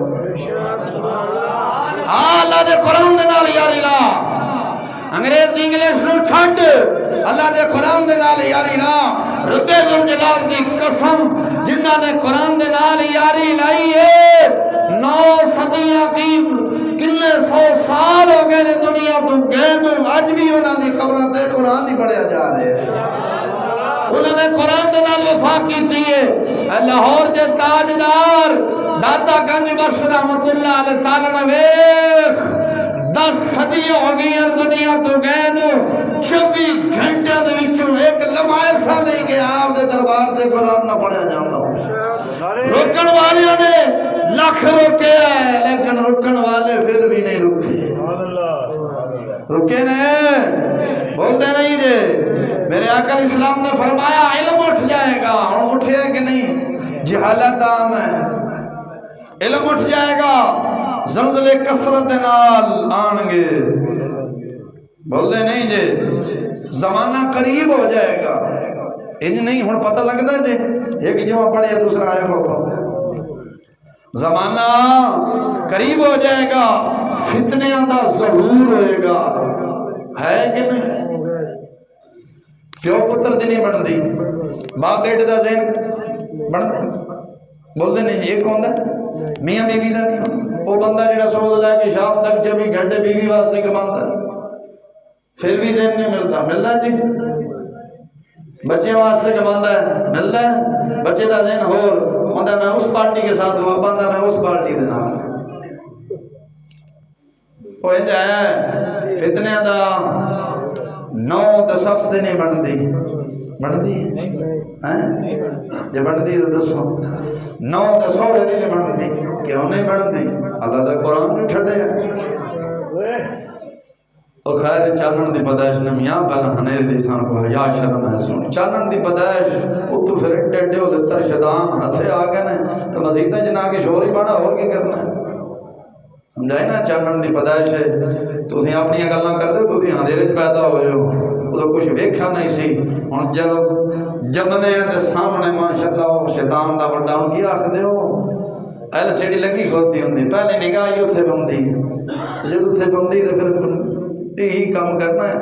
اللہ دے قرآن دے نال یاری لا، انگریز دی انگلش نو چھڈ، اللہ دے قرآن دے نال یاری لا۔ رب جلال دی قسم جنہاں نے قرآن دے نال یاری لائی ہے 9 صدیاں کی کنے 100 سال ہو گئے نے دنیا تو گئے نو اج بھی انہاں دی قبراں تے قرآن ہی پڑھیا جا رہے ہیں، انہوں نے قرآن دے نال وفا کیتی ہے۔ لاہور دے تاجدار داتا گنج بخش رحمت اللہ علیہ تعالی نے ویکھ 10 صدیاں ہو گئی ہیں دنیا تو گئے نو 24 گھنٹے دے وچوں ایک لمحہ ایسا نہیں کہ آپ دے دربار تے قرآن نہ پڑھیا جاندا ہو۔ روکن والیاں نے لکھ روکے ہیں لیکن رکن والے پھر بھی نہیں رکے، رکے نے بولتے نہیں جے۔ میرے آقا اسلام نے فرمایا علم اٹھ جائے گا، ہم اٹھے کہ نہیں؟ جہالت عام ہے، علم اٹھ جائے گا، زلزلے کثرت نال آن گے، بولتے نہیں جے۔ زمانہ قریب ہو جائے گا، انج نہیں ہن پتہ لگتا جے ایک جمعہ پڑھے دوسرا آیا ہوتا، زمانہ قریب ہو جائے گا، فتنیاں دا ظہور ہوئے گا، ہے کہ نہیں؟ پیو پتر دی نہیں بن دی، باپ بیٹے دا ذہن بن بولتے نہیں ایک ہوندا میاں بیوی دا نہیں، وہ بندہ جڑا سوچ لے کہ شام تک 24 گھنٹے بیوی واسطے کماندا پھر بھی ذہن نہیں ملتا جی، بچے واسطے کماندا ہے ملتا ہے، بچے دا ذہن ہور ہوندا میں اس پارٹی کے ساتھ ہوا، بندہ میں اس پارٹی دے نال، وہ انج ہے فتنے دا 9-10 ہفتے نہیں بنتی ہیں جی بنتی تو دسو 9-10 ہوئے نہیں بنتی، کیوں نہیں بنتی؟ اللہ دا قرآن نہیں چھڑے تو خیر چانن دی پیدائش نے میاں پہلا ہنیر دی تھان کو یا شرم ہے سن چانن دی پیدائش وہ تو پھر ڈیڈے ہو لتر شدان ہتھے آ گئے نے تو مزید جنا کے شور ہی بڑا اور کی کرنا ہے، سمجھائے نا؟ چانن دی پیدائش ہے تو تھی اپنی گلاں کردے تو تھی اندھیرے پیدا ہوئے ہو، وہ کچھ ویکھا نہیں سی، ہن جدو جمنے دے سامنے ماشاءاللہ شیطان دا بڑا ہن کی آکھدے ہو ایل سی ڈی لگی کھلتی ہوندی، پہلے نگاہ ہی اتنے بندی جب اتنے بندی تو پھر یہی کام کرنا ہے۔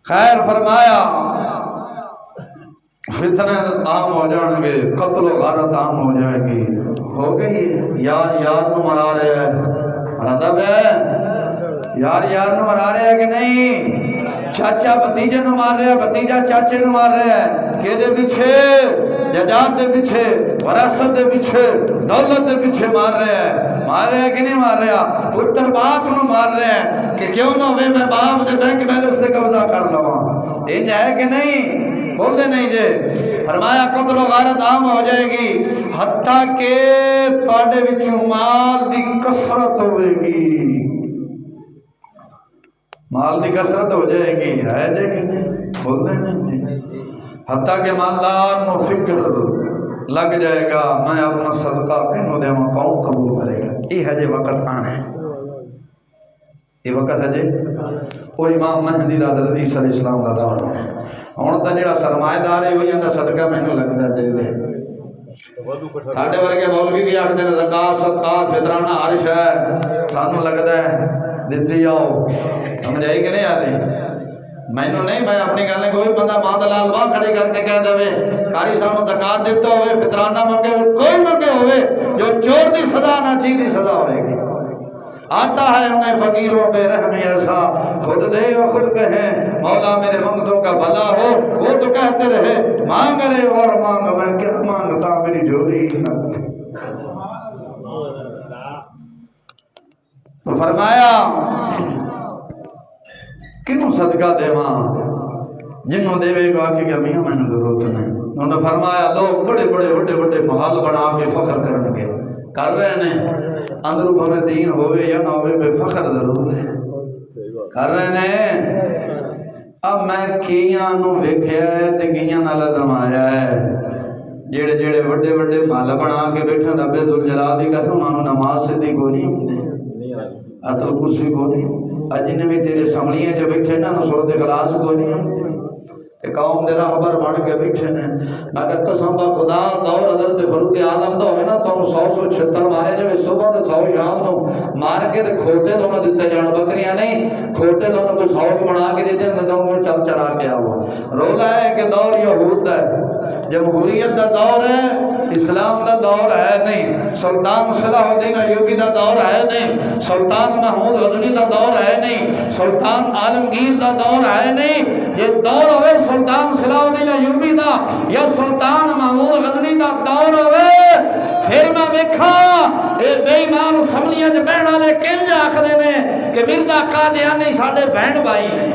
خیر فرمایا فتنے عام ہو جان گے، قتل و غارت عام ہو جائے گی، ہو گئی یار یار نو مرا رہے ہیں، ادب ہے یار یار نو مرا رہے ہیں کہ نہیں؟ چاچا بتیجے نو مار رہا ہے، بتیجا چاچے نو مار رہا ہے، کہ دے پیچھے ججات دے پیچھے وراثت دے پیچھے دولت دے پیچھے مار رہا ہے کہ نہیں مار رہا؟ پتر باپ نو مار رہا ہے کہ کیوں نہ ہوئے میں باپ دے بینک بیلنس سے قبضہ کر لواں، انج ہے کہ نہیں؟ بولتے نہیں جے۔ فرمایا قتل و غارت عام ہو جائے گی حتیٰ کہ تواڈے وچوں مال دی کثرت ہوئے گی، مال دی کثرت ہو جائے گی، ہے جے کہ نہیں؟ بولتے نہیں جی۔ حتیٰ کہ مالدار نو فکر لگ جائے گا میں اپنا صدقہ تینوں دے میں کون قبول کرے گا. یہ ہے جی وقت آنا ہے, یہ وقت ہے جی وہ امام مہدی دا حضرت عیسیٰ علیہ السلام دا دور ہونا ہے. ہن تا جڑا سرمایہ دار ہے وہ جاندا صدقہ مینوں لگدا دے دے. ساڈے ورگے مولوی بھی آکھدے نے زکات صدقات فطرانہ ہر شے سانوں لگدا ہے دتی آؤ. سمجھ آئی کہ نہیں آ رہی؟ مینوں نہیں, میں اپنی گل نہیں, کوئی بندہ ماں دلال واہ کھڑی کر کے کہہ دے قاری صاحب نوں زکات دیتا ہوئے فطرانہ منگے کوئی منگے ہوئے جو چور دی سزا نہ چیز دی سزا ہوئے گی. آتا ہے انہیں فقیروں بے رحمی ایسا خود دے اور خود کہیں مولا میرے منگتوں کا بھلا ہو. وہ تو کہتے رہے مانگ رہے اور مانگ, میں کیا مانگتا میری جھولی. تو فرمایا کنوں صدقہ دیواں, جنوں دے گا کہ میاں میں نے ضرورت نہیں. انہوں نے فرمایا لوگ بڑے بڑے محل بنا کے فخر کرنگے, کر رہے ہیں اندروں بھویں دین ہوئے یا نہ ہوئے بے فخر ضرور ہے کر رہے ہیں. اب میں کیاں نو ویکھیا ہے تے کیاں نال زمایا ہے جڑے جڑے بڑے محل بنا کے بیٹھے رب ذوالجلال دی قسم انہاں نماز سے دی کوئی نہیں ہوندی, اتل کرسی کو نہیں. جن بھی تیرے سملیاں چ بیٹھے نا سورۃ اخلاص کو نہیں ہوندی, قوم دے راہبر بن کے بیٹھے نے. میں کہ قسم با خدا دور حضرت فاروق اعظم دا ہوئے نا تو 100 مارے جو صبح تے 100 شام نو مار کے تے کھوٹے دونوں دتے جان, بکریاں نہیں کھوٹے دونوں کوئی 100 بنا کے دیتے نے دونوں چل چرا کے آو. رولا ہے کہ دور یہود دا ہے, جمہوریت دا دور ہے, اسلام دا دور ہے نہیں, سلطان صلاح الدین ایوبی دا دور ہے نہیں, سلطان محمود غزنی دا دور ہے نہیں, سلطان عالمگیر دا دور ہے نہیں. یہ دور ہوئے سلطان صلاح الدین ایوبی دا یا سلطان محمود غزنی دا دور ہوئے, پھر میں ویکھا اے بے ایمان سملیاں جو بہن والے کنج آکھدے نے کہ مرزا قادیانی ساڈے بہن بھائی نے,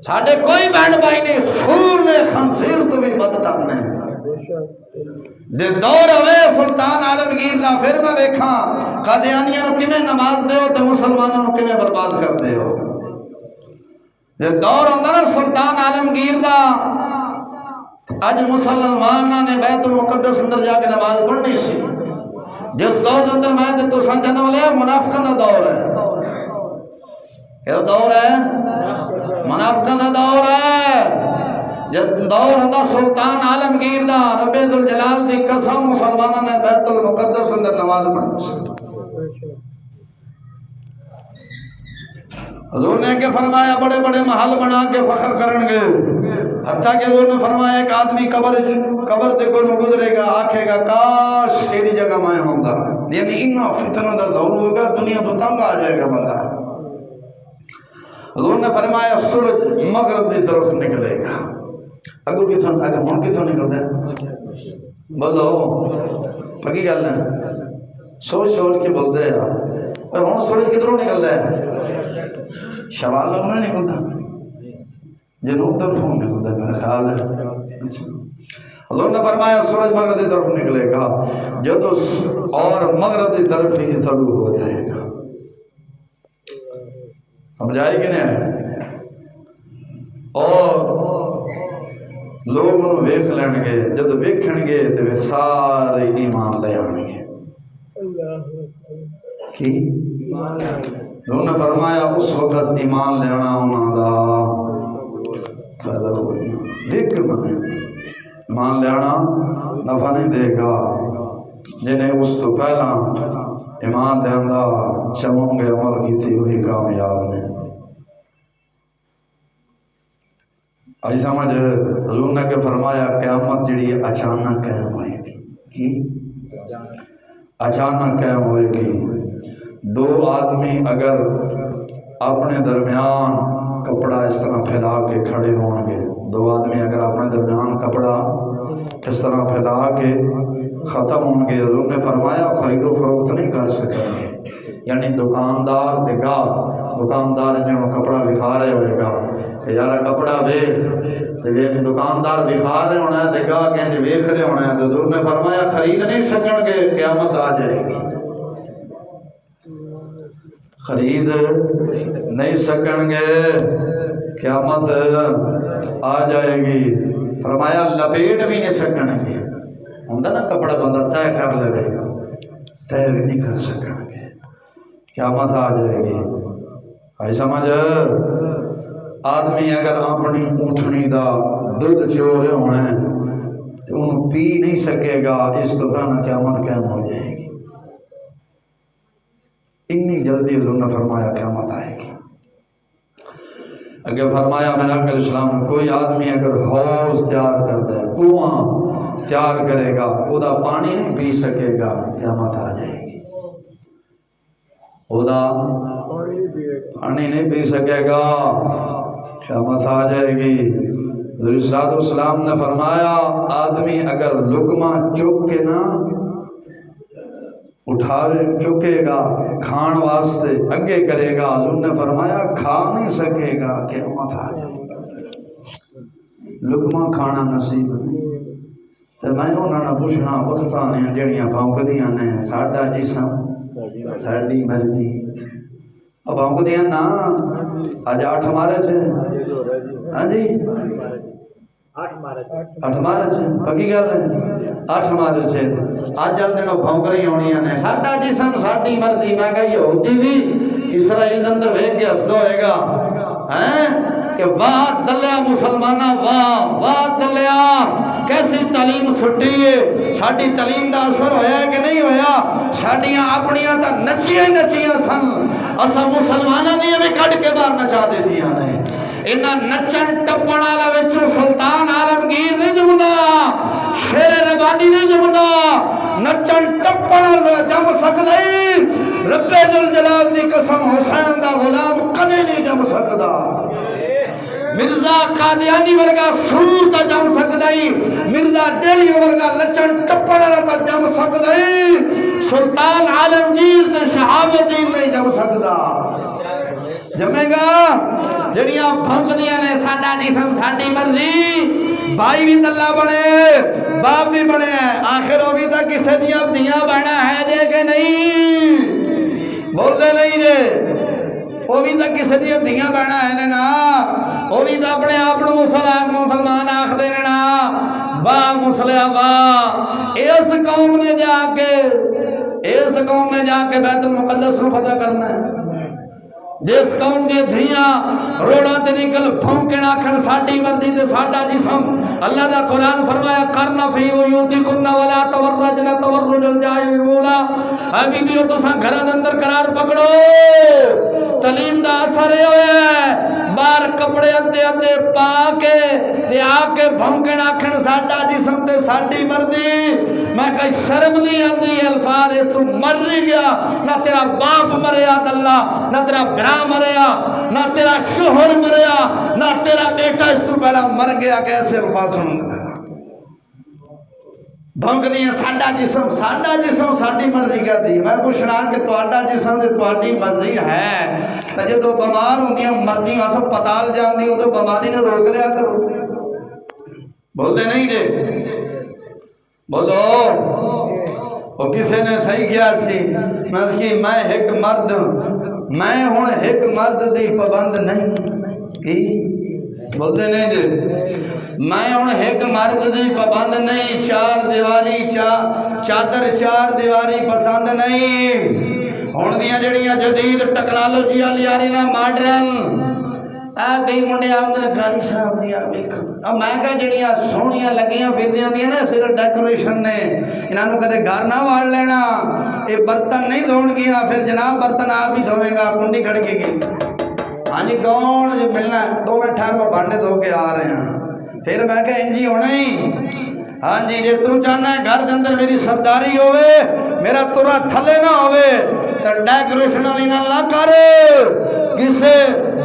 ساڈے کوئی بہن بھائی نہیں, سور نے خنزیر تو بھی بدتر نے. دے دور ہوئے سلطان عالمگیر دا, پھر میں ویکھا قادیانیاں نو کیویں نماز دیو تے مسلماناں نو کیویں برباد کر دیو. یہ دور ہوندہ نا سلطان عالمگیر دا, اج مسلماناں نے بیت المقدس اندر جا کے نماز پڑھنی سی. جس دور اندر میں تو سن جنم لیا منافقاں دا دور ہے. کیا دور ہے؟ منافقاں دا دور ہے. جب دور ہوندہ سلطان عالمگیر دا, رب ذوالجلال دی قسم مسلماناں نے بیت المقدس اندر نماز پڑھنی سی. حضور نے کہ فرمایا بڑے محل بنا کے فخر کرنگے, حتیٰ کہ حضور نے فرمایا ایک آدمی قبر تے کو گزرے گا آکھے گا کاش تیری جگہ میں ہوں گا. یعنی انہا فتنہ دا دور ہوگا, دنیا تو تنگ آ جائے گا بندہ. حضور نے فرمایا سورج مغرب دی طرف نکلے گا. اگر ہون کتوں نکلتا ہے بولو پکی گل ہے, سوچ کے بولتے ہیں اور ہوں سورج کدھروں نکلتا ہے؟ شمال لوگ نہیں نکلتا, جنوب طرف نکلتا ہے میرا خیال ہے. حضور نے فرمایا سورج مغرب کی طرف نکلے گا جب اور مغرب کی طرف ہی طلوع ہو جائے گا. سمجھائے کہ نہیں؟ اور لوگ انہوں ویکھ لین گے, جب ویکھن گے تو سارے ایمان لے آنے گے. کی انہوں نے فرمایا اس وقت ایمان لینا انہوں دا فائدہ ہوئی, لیکن ایمان لینا نفع نہیں دے گا. جنہیں اس تو پہلا ایمان لینا چموں گے عمل کی تھی وہی کامیاب نے. آئی سمجھ حضور نے کہ فرمایا قیامت جڑی اچانک قائم ہوئے گی. کی اچانک قائم ہوئے گی. دو آدمی اگر اپنے درمیان کپڑا اس طرح پھیلا کے کھڑے ہوں گے, دو آدمی اگر اپنے درمیان کپڑا اس طرح پھیلا کے ختم ہوں گے, حضور نے فرمایا خرید و فروخت نہیں کر سکیں گے. یعنی دکاندار دکاندار جو کپڑا بکھا رہے ہوئے گا کہ یار کپڑا بیچ, دکاندار بکھا رہے ہونا ہے دے گا کہ ویکھ رہے ہونا ہے. حضور نے فرمایا خرید نہیں سکیں گے, قیامت آ جائے گی. خرید نہیں سکیں گے, قیامت آ جائے گی. فرمایا لپیٹ بھی نہیں سکن گے، ہوندا نا کپڑا بندہ طے کر لے طے بھی نہیں کر سکن گے، قیامت آ جائے گی۔ بھائی سمجھ، آدمی اگر اپنی اونٹنی دا دودھ چورے ہونا ہے تو انہوں پی نہیں سکے گا، اس تو کہنا قیامت قائم ہو جائے گی۔ اتنی جلدی حضور نے فرمایا قیامت آئے گی۔ اگر فرمایا میرا علیہ السلام نے کوئی آدمی اگر حوض تیار کر دے، کنواں تیار کرے گا، وہ دا پانی نہیں پی سکے گا، قیامت آ جائے گی۔ وہ دا پانی نہیں پی سکے گا، قیامت آ جائے گی۔ حضور صلی اللہ علیہ وسلم نے فرمایا آدمی اگر لقمہ چک کے نہ اٹھاوے چکے گا کھان واسطے اگے کرے گا، حضور نے فرمایا کھا نہیں سکے گا، قیامت آ جائے گی۔ لقمہ کھانا نصیب نہیں تو میں انہوں نے پوچھنا وقتاں نے جڑیاں بھونکدیاں نے ساڈا جسم ساڈی مرضی، اب بھونکدیاں نا اج 8 مارچ ہے، ہاں جی 8 مارچ پکی گل ہے 8 مارچ ہے، اج جل دنوں بھونک رہی ہونیاں نے ساڈا جسم ساڈی مرضی۔ میں کہا یہودی بھی اسرائیل اندر ویکھ کے ہسدا ہوئے گا ہیں کہ واہ دلیا مسلمانہ، واہ واہ دلیا کیسی تعلیم سٹی ہے، ساڈی تعلیم دا اثر ہویا ہے کہ نہیں ہویا؟ ساڈیاں اپنیاں تا نچیاں نچیاں سن، اساں مسلماناں بھی ہمیں کھڑ کے باہر نچا دیتیاں نے۔ انہاں نچن ٹپن والا وچوں سلطان عالمگیر نہیں جمدا، شیر ربانی نہیں جمدا، نچن ٹپن جم سکدا رب ذوالجلال دی قسم حسین دا غلام کدے نہیں جم سکدا۔ مرزا قادیانی ورگا سور تا جم سکدا ہی، مرزا ڈیلی ورگا نچن ٹپن والا تا جم سکدا ہی، سلطان عالمگیر تے شہاب الدین نہیں جم سکدا۔ جمے گا جڑیاں بھونکدیاں نے ساڈا جسم ساڈی مرضی، بھائی بھی دلہ بنے باپ بھی بنے، آخر وہ بھی تو کسے دیاں دھیاں بہنا ہے جے کہ نہیں؟ بولتے نہیں جے، وہ بھی تو کسے دیاں دھیاں بہنا ہے نے نا، وہ بھی تو اپنے آپ مسلمان آکھ دے نا۔ واہ مسلح واہ، اس قوم نے جا کے بیت المقدس کو فتح کرنا ہے، جس قوم کے دھیاں روڑا تے نکل بھونکن آکھن ساڈی مرضی تے ساڈا جسم۔ اللہ دا قرآن فرمایا کرنا فی بیوتکن ولا تبرجن تبرج الجاہلیۃ الاولی، اے بیبیو تساں گھراں دے اندر قرار پکڑو، تعلیم دا اثر اے ہویا باہر کپڑے ادھے ادھے پا کے تے آ کے بھونکن آکھن ساڈا جسم تے ساڈی مرضی۔ میں کہیں شرم نہیں آندی الفاظ تو مر نہیں گیا، نہ تیرا باپ مریا دلہ، نہ تیرا برا مریا، نہ تیرا شوہر مریا، نہ تیرا بیٹا اس سے پہلا مر گیا، کیسے الفاظ سن بھونک دیا ساڈا جسم ساڈی مرضی کیا دی۔ میں پوچھنا کہ تہاڈا جسم تے تہاڈی مرضی ہے تے جدوں بیمار ہوندیاں مرضی اس ہسپتال جاندی او تے بیماری نے روک لیا کرو۔ بولتے نہیں جے بولو، وہ کسے نے صحیح کیا سی میں ایک مرد، میں ہوں ایک مرد دی پابند نہیں کی، بولتے نہیں جی میں ہوں ایک مرد دی پابند نہیں، چار دیواری چادر چار دیواری پسند نہیں۔ ہوں دیاں جڑیاں جدید ٹیکنالوجی والی آ رہی نا ماڈرن، کئی منڈے آمدن گھر صاحب دیا ویکھو، اب میں کہا جڑیاں سونیاں لگیاں پھردیاں دیاں نا صرف ڈیکوریشن نے، انہاں نو کدے گھر نہ واڑ لینا، یہ برتن نہیں دھون گیا، پھر جناب برتن آپ ہی دھوے گا، کنڈی کھڑکے گی، ہاں جی کون جی ملنا ہے 2 منٹ ٹھہر میں بھانڈے دھو کے آ رہے ہیں۔ پھر میں کہا انجی ہونا ہی، ہاں جی جے تو چاہنا ہے گھر اندر میری سرداری ہوئے، میرا تورا تھلے نہ ہوئے تو ڈیکوریشن والی نہ کر، کسے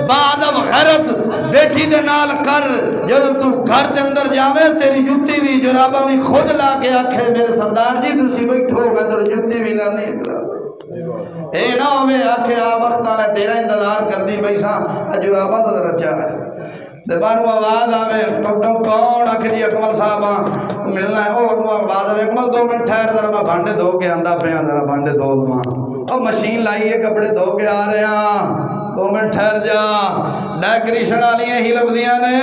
بادب غیرت بیٹھی دے نال کر، جب تو گھر دے اندر جاوے تیری جتی بھی جرابہ بھی خود لا کے آکھے میرے سردار جی تسی بیٹھو گا تو جتی بھی لا نہیں کرا، اے نہ ہوئے آکھے آ وقت آنے تیرا انتظار کر دی بیسا جرابہ تو ذرا چاہ بارو آواز آوے ٹک کون آکھے جی اکمل صاحب ملنا ہے، وہ آواز آوے اکمل 2 منٹ ٹھہر ذرا میں بھانڈے دھو کے آندا پیا، ذرا بھانڈے دھو لواں، اور مشین لائیے کپڑے دھو کے آ رہے ہیں، 2 منٹ ٹھہر جا، ڈیکوریشن والیاں ہی لبدیاں نے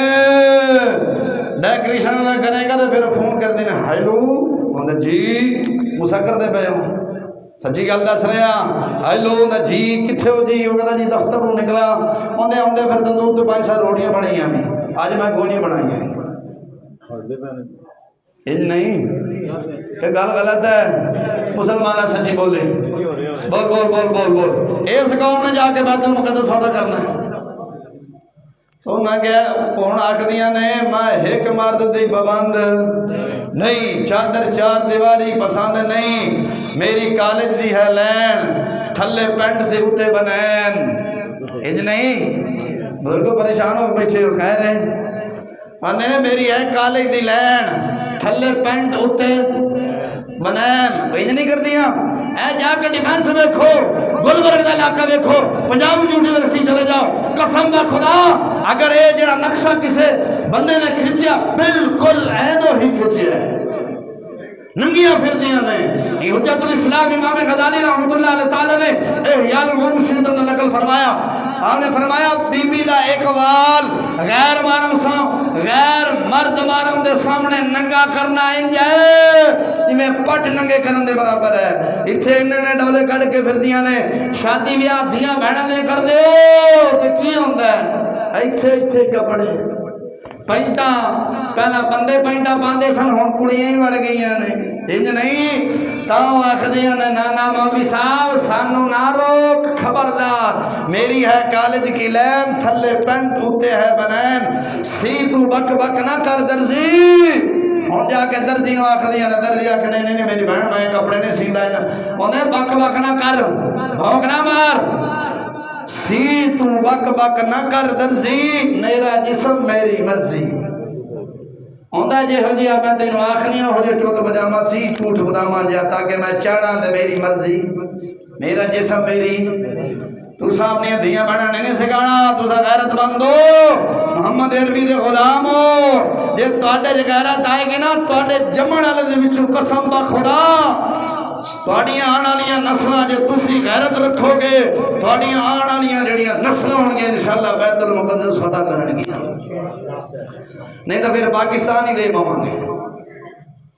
ڈیکریشن نہ کرے گا تو پھر فون کر دینا ہیلو انہیں جی مسا کر دے پہ ہوں سچی گل دس رہے ہیں ہیلو نہ جی کتنے ہو جی وہ کہتا جی دفتر میں نکلا آدھے آدھے پھر تندور تو 5 روٹیاں بنائی ہیں اج میں گونی بنائی ہیں انج نہیں کہ گل غلط ہے مسلمان سچی بولے بول بول بول بول بول اس قوم نے جا کے بیت المقدس سودا کرنا ہے تو نہ کہ کون آخدیاں نے میں ایک مرد دی پابند نہیں چادر 4 دیواری پسند نہیں میری کالج دی ہے لین تھلے پینٹ دے اوتے بنین انج نہیں بزرگوں پریشان ہو بیٹھے ہو خیر ہے آندے نے میری ہے کالج دی لین تھلے پینٹ اوتے بنین انج نہیں کر دیا اے جا کے ڈیفینس دیکھو گلبرگ دا علاقہ دیکھو پنجاب یونیورسٹی چلے جاؤ قسم دا خدا اگر اے جڑا نقشہ کسے بندے نے کھچیا بالکل اینو ہی کھچیا ہے ننگیاں پھر دیاں نے یہ حجت الاسلام امام غزالی رحمۃ اللہ علیہ تعالی نے احیاء المشرد نے نقل فرمایا آپ نے فرمایا بی بی دا ایک وال غیر محرم سا غیر مرد محرم دے سامنے ننگا کرنا انج ہے میں پٹ ننگے کرن دے برابر ہے ایتھے انہاں نے ڈولے کڈ کے پھر دیاں نے شادی بیاہ دیاں بہناں دے کر دیو تے کی ہوندا ہے ایتھے کپڑے پینٹا پہلا بندے پینٹا باندھے سن ہن کڑیاں ہی بڑھ گئیاں نے انج نہیں تاں آخدیاں نے نانا مولوی صاحب سانو نہ روک خبردار میری ہے کالج کی لین تھلے پینٹ اوتے ہے بنین سی تو بک بک نہ کر درزی ہن جا کے درزی نو آخدیاں نے درزی آخنے نہیں میری بہن میں کپڑے نہیں سیندا انہیں بک بک نہ کر بھونک نہ مار سی تو بک بک نہ کر درزی میرا جسم میری مرضی ہوندہ جے ہو جی میں تینوں آخریاں ہو جے چوت بجاما سی چوٹ بداما جا تاکہ میں چاڑا دے میری مرضی میرا جسم میری تو صاحب نے دھیاں بڑھا نہیں سکانا تو سا غیرت بندو محمد عربی دے غلام ہو جے توڑے جے غیرت آئے گی نا توڑے جمعن والے دے وچوں قسم با خدا توڑیاں آنا لیاں نسلہ جو تسی غیرت رکھو گے توڑیاں آنا لیاں جڑیاں نسلہ ہوں گے انشاءاللہ بیت المقدس فتح کرنے گیا نہیں تو پھر پاکستان ہی دے ماما گے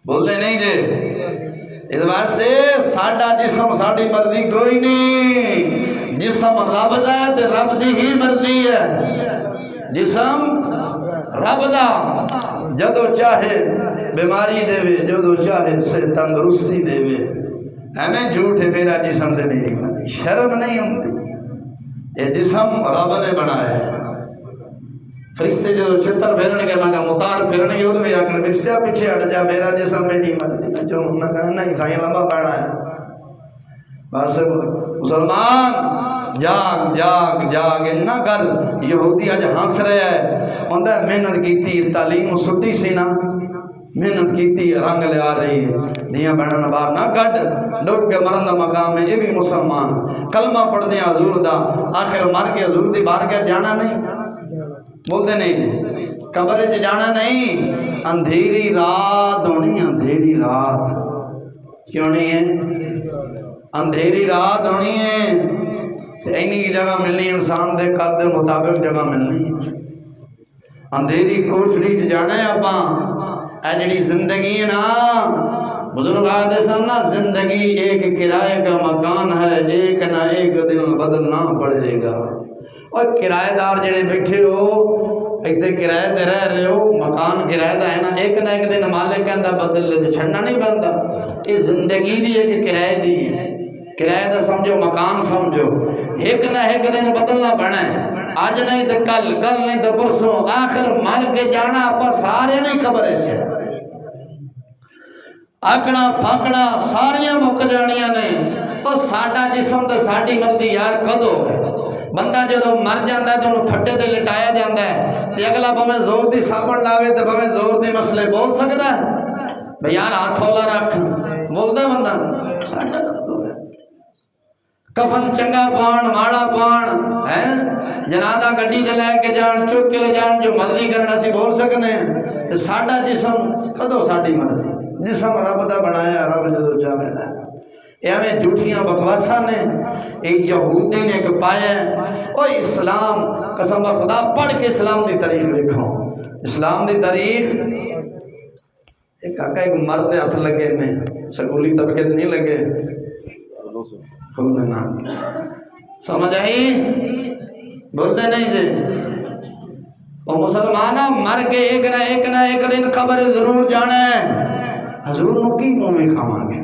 بول دے نہیں جے اس بات سے ساڑھا جسم ساڑھی مرضی کوئی نہیں جسم رب دا ہے تے رب دی ہی مرضی ہے جسم رب دا جدو چاہے بیماری دے وے جدو چاہے سے تندرستی دے وے ہمیں جھوٹ ہے میرا جسم دے میری مرضی شرم نہیں ہوتی یہ جسم رب نے بنایا ہے فرشتے جو چھتر پھیرنے کے مانگا مطار پھیرنے کے ادھو بھی آکھنے فرشتہ پیچھے ہٹ جا میرا جسم میری مرضی جو نہ کرنا نہیں سائیں لمبا پڑھنا ہے بس مسلمان جاگ جاگ جاگ نہ کر یہودی آج ہنس رہے ہیں اندھا محنت کیتی تعلیم سٹی سی نا محنت کیتی رنگ لے آ رہی ہے دیاں بڑھنا بار نہ کٹ لوگ کے مرندہ مقام ہے یہ بھی مسلمان کلمہ پڑھ دیں حضور دا آخر مر کے حضور دی بار کے جانا نہیں بولتے نہیں قبر سے جانا نہیں اندھیری رات ہونی اندھیری رات کیوں نہیں ہے اندھیری رات ہونی ہے اینی کی جگہ ملنی انسان دے قد دے مطابق جگہ ملنی اندھیری کوٹڑی سے جانا ہے اپاں اے جڑی زندگی ہے نا بزرگ آدھے سننا زندگی ایک کرائے کا مکان ہے ایک نہ ایک دن بدلنا پڑے گا اور کرایہ دار جڑے بیٹھے ہو ایک کرایہ دے رہ رہے ہو مکان کرایہ دا ہے نا ایک نہ ایک دن مالک کہندا بدل لے تے چھڑنا نہیں بندا یہ زندگی بھی ایک کرایہ دی ہے کرایہ دا سمجھو مکان سمجھو ایک نہ ایک دن بدلنا بنا ہے آج نہیں تو کل کل نہیں تو پرسوں آخر مل کے جانا اپا سارے نہیں خبر ہے آکڑا پھاکڑا ساریاں مک جانیاں نے اور ساڈا جسم تے ساڈی مرضی یار کدو ہے بندہ جدو مر جاندہ ہے تو انہوں پھٹے تے لٹایا جاندہ ہے تے اگلا بھویں زور دی سابن لاوے تے بھویں زور دی مسئلے بول سکتا ہے بھئی یار ہاتھ ہولا رکھ بولتا ہے بندہ ساڈا کدو ہے کفن چنگا پان ماڑا پان جنازہ گڈی دے لے کے جان چک کے لے جان جو مرضی کرنا سی بول سکنے ہیں ساڈا جسم کدو ساڈی مرضی جسم رب دا بنایا رب جدو چاہے نا یہ ہمیں جھوٹیاں بکواساں نے ایک یہودی نے ایک پایا ہے اور اسلام قسم خدا پڑھ کے اسلام دی تاریخ دیکھو، اسلام دی تاریخ ایک آقا ایک مرد ہاتھ لگے نے سکولی طبقے نہیں لگے کھلنے نہ سمجھ آئی بولتے نہیں جی وہ مسلمانہ مر کے ایک نہ ایک دن قبر ضرور جانا ہے حضور نو کی منہ میں کھاواں گے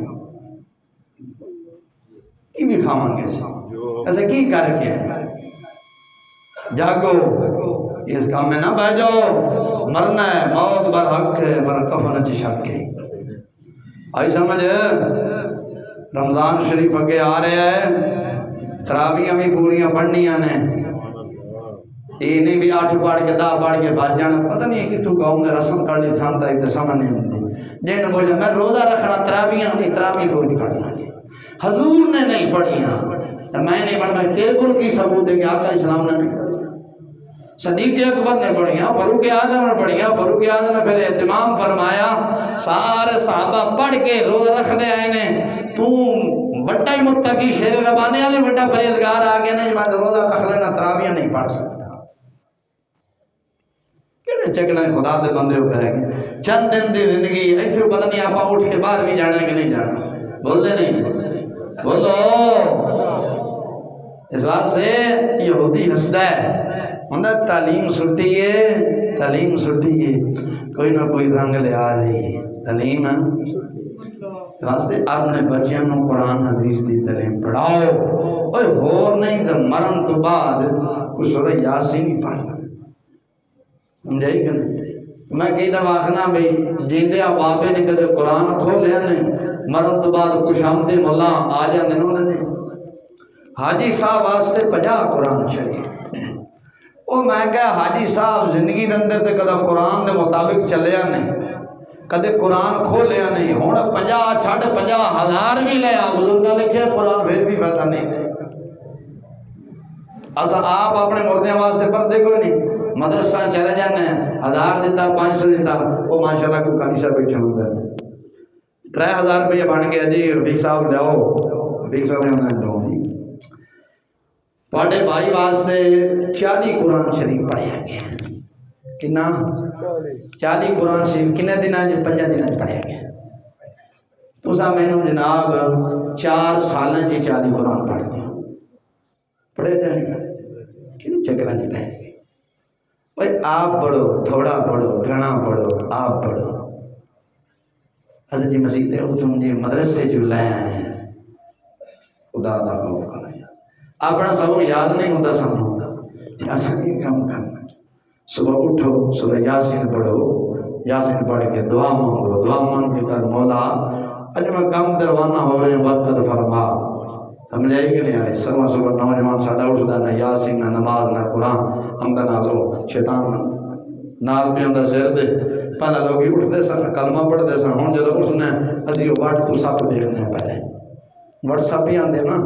کی بھی کھاواں گے ایسے کی کر کے جاگو اس کام میں نہ بہ جاؤ مرنا ہے موت بر حق ہے مر کفن چ شک ہے آئی سمجھ رمضان شریف اگے آ رہا ہے تراویاں بھی پوریاں پڑھنیاں نے یہ نہیں بھی 8 پڑھ کے 10 پڑھ کے بھاج جانا پتہ نہیں ہے کتوں قوم نے رسم کر لی سامتا ادھر سمجھ نہیں ہوتی جن بول میں روزہ رکھنا تراویاں نہیں تراوی کوئی نہیں پڑھنا حضور نے نہیں پڑھیاں تو میں نہیں پڑھنا تیرے کو کی ثبوت ہے کہ آقا اسلام نے نہیں صدیق اکبر نے پڑھیاں فاروق اعظم نے پڑھیاں فاروق اعظم نے پھر اہتمام فرمایا سارے صحابہ پڑھ کے روزہ رکھ دے آئے نے تو بڑا ہی متقی شیر ربانی والے بڑا پرہیزگار آ گیا نہیں میں روزہ رکھ لینا تراویاں نہیں پڑھ سکتا کہڑے چکنا خدا دے بندے ہو پہ گئے چند دن دی زندگی ایتھے پتہ نہیں آپ اٹھ کے باہر بھی جانا ہے کہ نہیں جانا بولتے نہیں بولو اس بات سے یہودی ہنستا ہے انہیں تعلیم سٹی ہے تعلیم سٹی ہے کوئی نہ کوئی رنگ لے آ رہی ہے تعلیم راستے اپنے بچیاں نو قرآن حدیث دی تعلیم پڑھاؤ اوے ہور نہیں تو مرن تو بعد کچھ سورہ یاسین پڑھنا سمجھائی کہ نہیں میں کئی دفعہ آخنا بھئی جیندے آپ بابے نے کدے قرآن کھولیا نہیں مرن تو بعد کچھ آمدے مولا آ جاندے انہوں نے حاجی صاحب واسطے 50 قرآن شریف او میں کہا حاجی صاحب زندگی دے اندر تے کدے قرآن دے مطابق چلیا نہیں کدے قرآن کھولیا نہیں ہن 50 50 ہزار بھی لے آ بزرگاں لکھے قرآن پھر بھی فائدہ نہیں دے اسا آپ اپنے مردیاں واسطے پڑھتے کوئی نہیں مدرسہ چلے جانے ہیں 1000 دیتا 500 دیتا وہ ماشاءاللہ کو قاضی صاحب بیٹھے ہوتا ہے 3000 روپیہ بن گیا جی رفیق صاحب لیاؤ رفیق صاحب نے ہونا ہے دو پڑھے بھائی واسطے 40 قرآن شریف پڑھیا گیا کنا 40 قرآن شریف کنے دن آج 5 دن پڑھیا گیا تو سا میں نے جناب 4 سالیں جی 40 قرآن پڑھ دیا پڑھے جائے گا کیوں چکرہ نہیں پہنے گے بھائی آپ پڑھو تھوڑا پڑھو گھنا پڑھو آپ پڑھو حضرت جی مسیح ہو تم جی مدرسے جو لے آئے ہیں خدا دا خوف کریں اپنا سبق یاد نہیں ہوتا سامنے ایسا نہیں کام کرنا صبح اٹھو صبح یاسین پڑھو یاسین پڑھ کے دعا مانگو دعا مانگ کے کر مولا اج میں کام دروانہ ہو رہے ہیں برکت فرما ہم لے کہ نہیں آ رہے صبح نوجوان سادہ اٹھتا نہ یاسین نہ نماز نہ قرآن ہم نہ لو شیطان نال پہ اندر سر دے پہلے لوگ اٹھتے سن کلمہ پڑھتے سن ہوں جب اٹھنا اسی وہ واٹ تو سپ دیکھنے ہیں پہلے واٹ سپ ہی آتے نا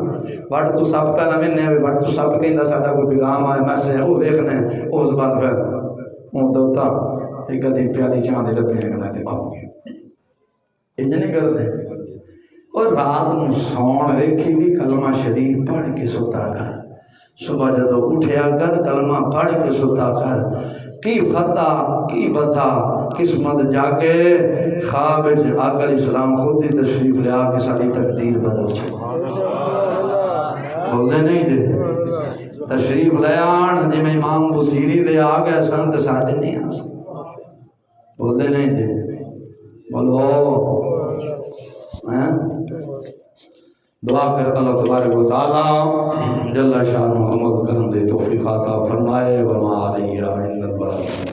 واٹ تو سپ پہلے ملنے ہیں واٹ تو سپ کہیں ساڈا کوئی پیغام آئے میسج وہ دیکھنے اس بعد پھر وہ دوتا ایک ادھی پیالی چاند لبے رکھنا تے باپ جی انج نہیں کرتے اور رات میں سون ویکھی بھی کلمہ شریف پڑھ کے سوتا کر صبح جدو اٹھیا کر کلمہ پڑھ کے سوتا کر کی خطا کی بتا قسمت جاگے خواب آقا علیہ السلام خود ہی تشریف لیا کہ ساری تقدیر بدل چھو بولتے نہیں دے تشریف لے آن جی میں امام بصیری دے آ گئے سن تے ساڈے نہیں آ سکتے بولتے نہیں دے بولو دعا کر اللہ تبارک و تعالی جل شانہ عمل کرن دے توفیق عطا فرمائے وما علیہ الا البلاغ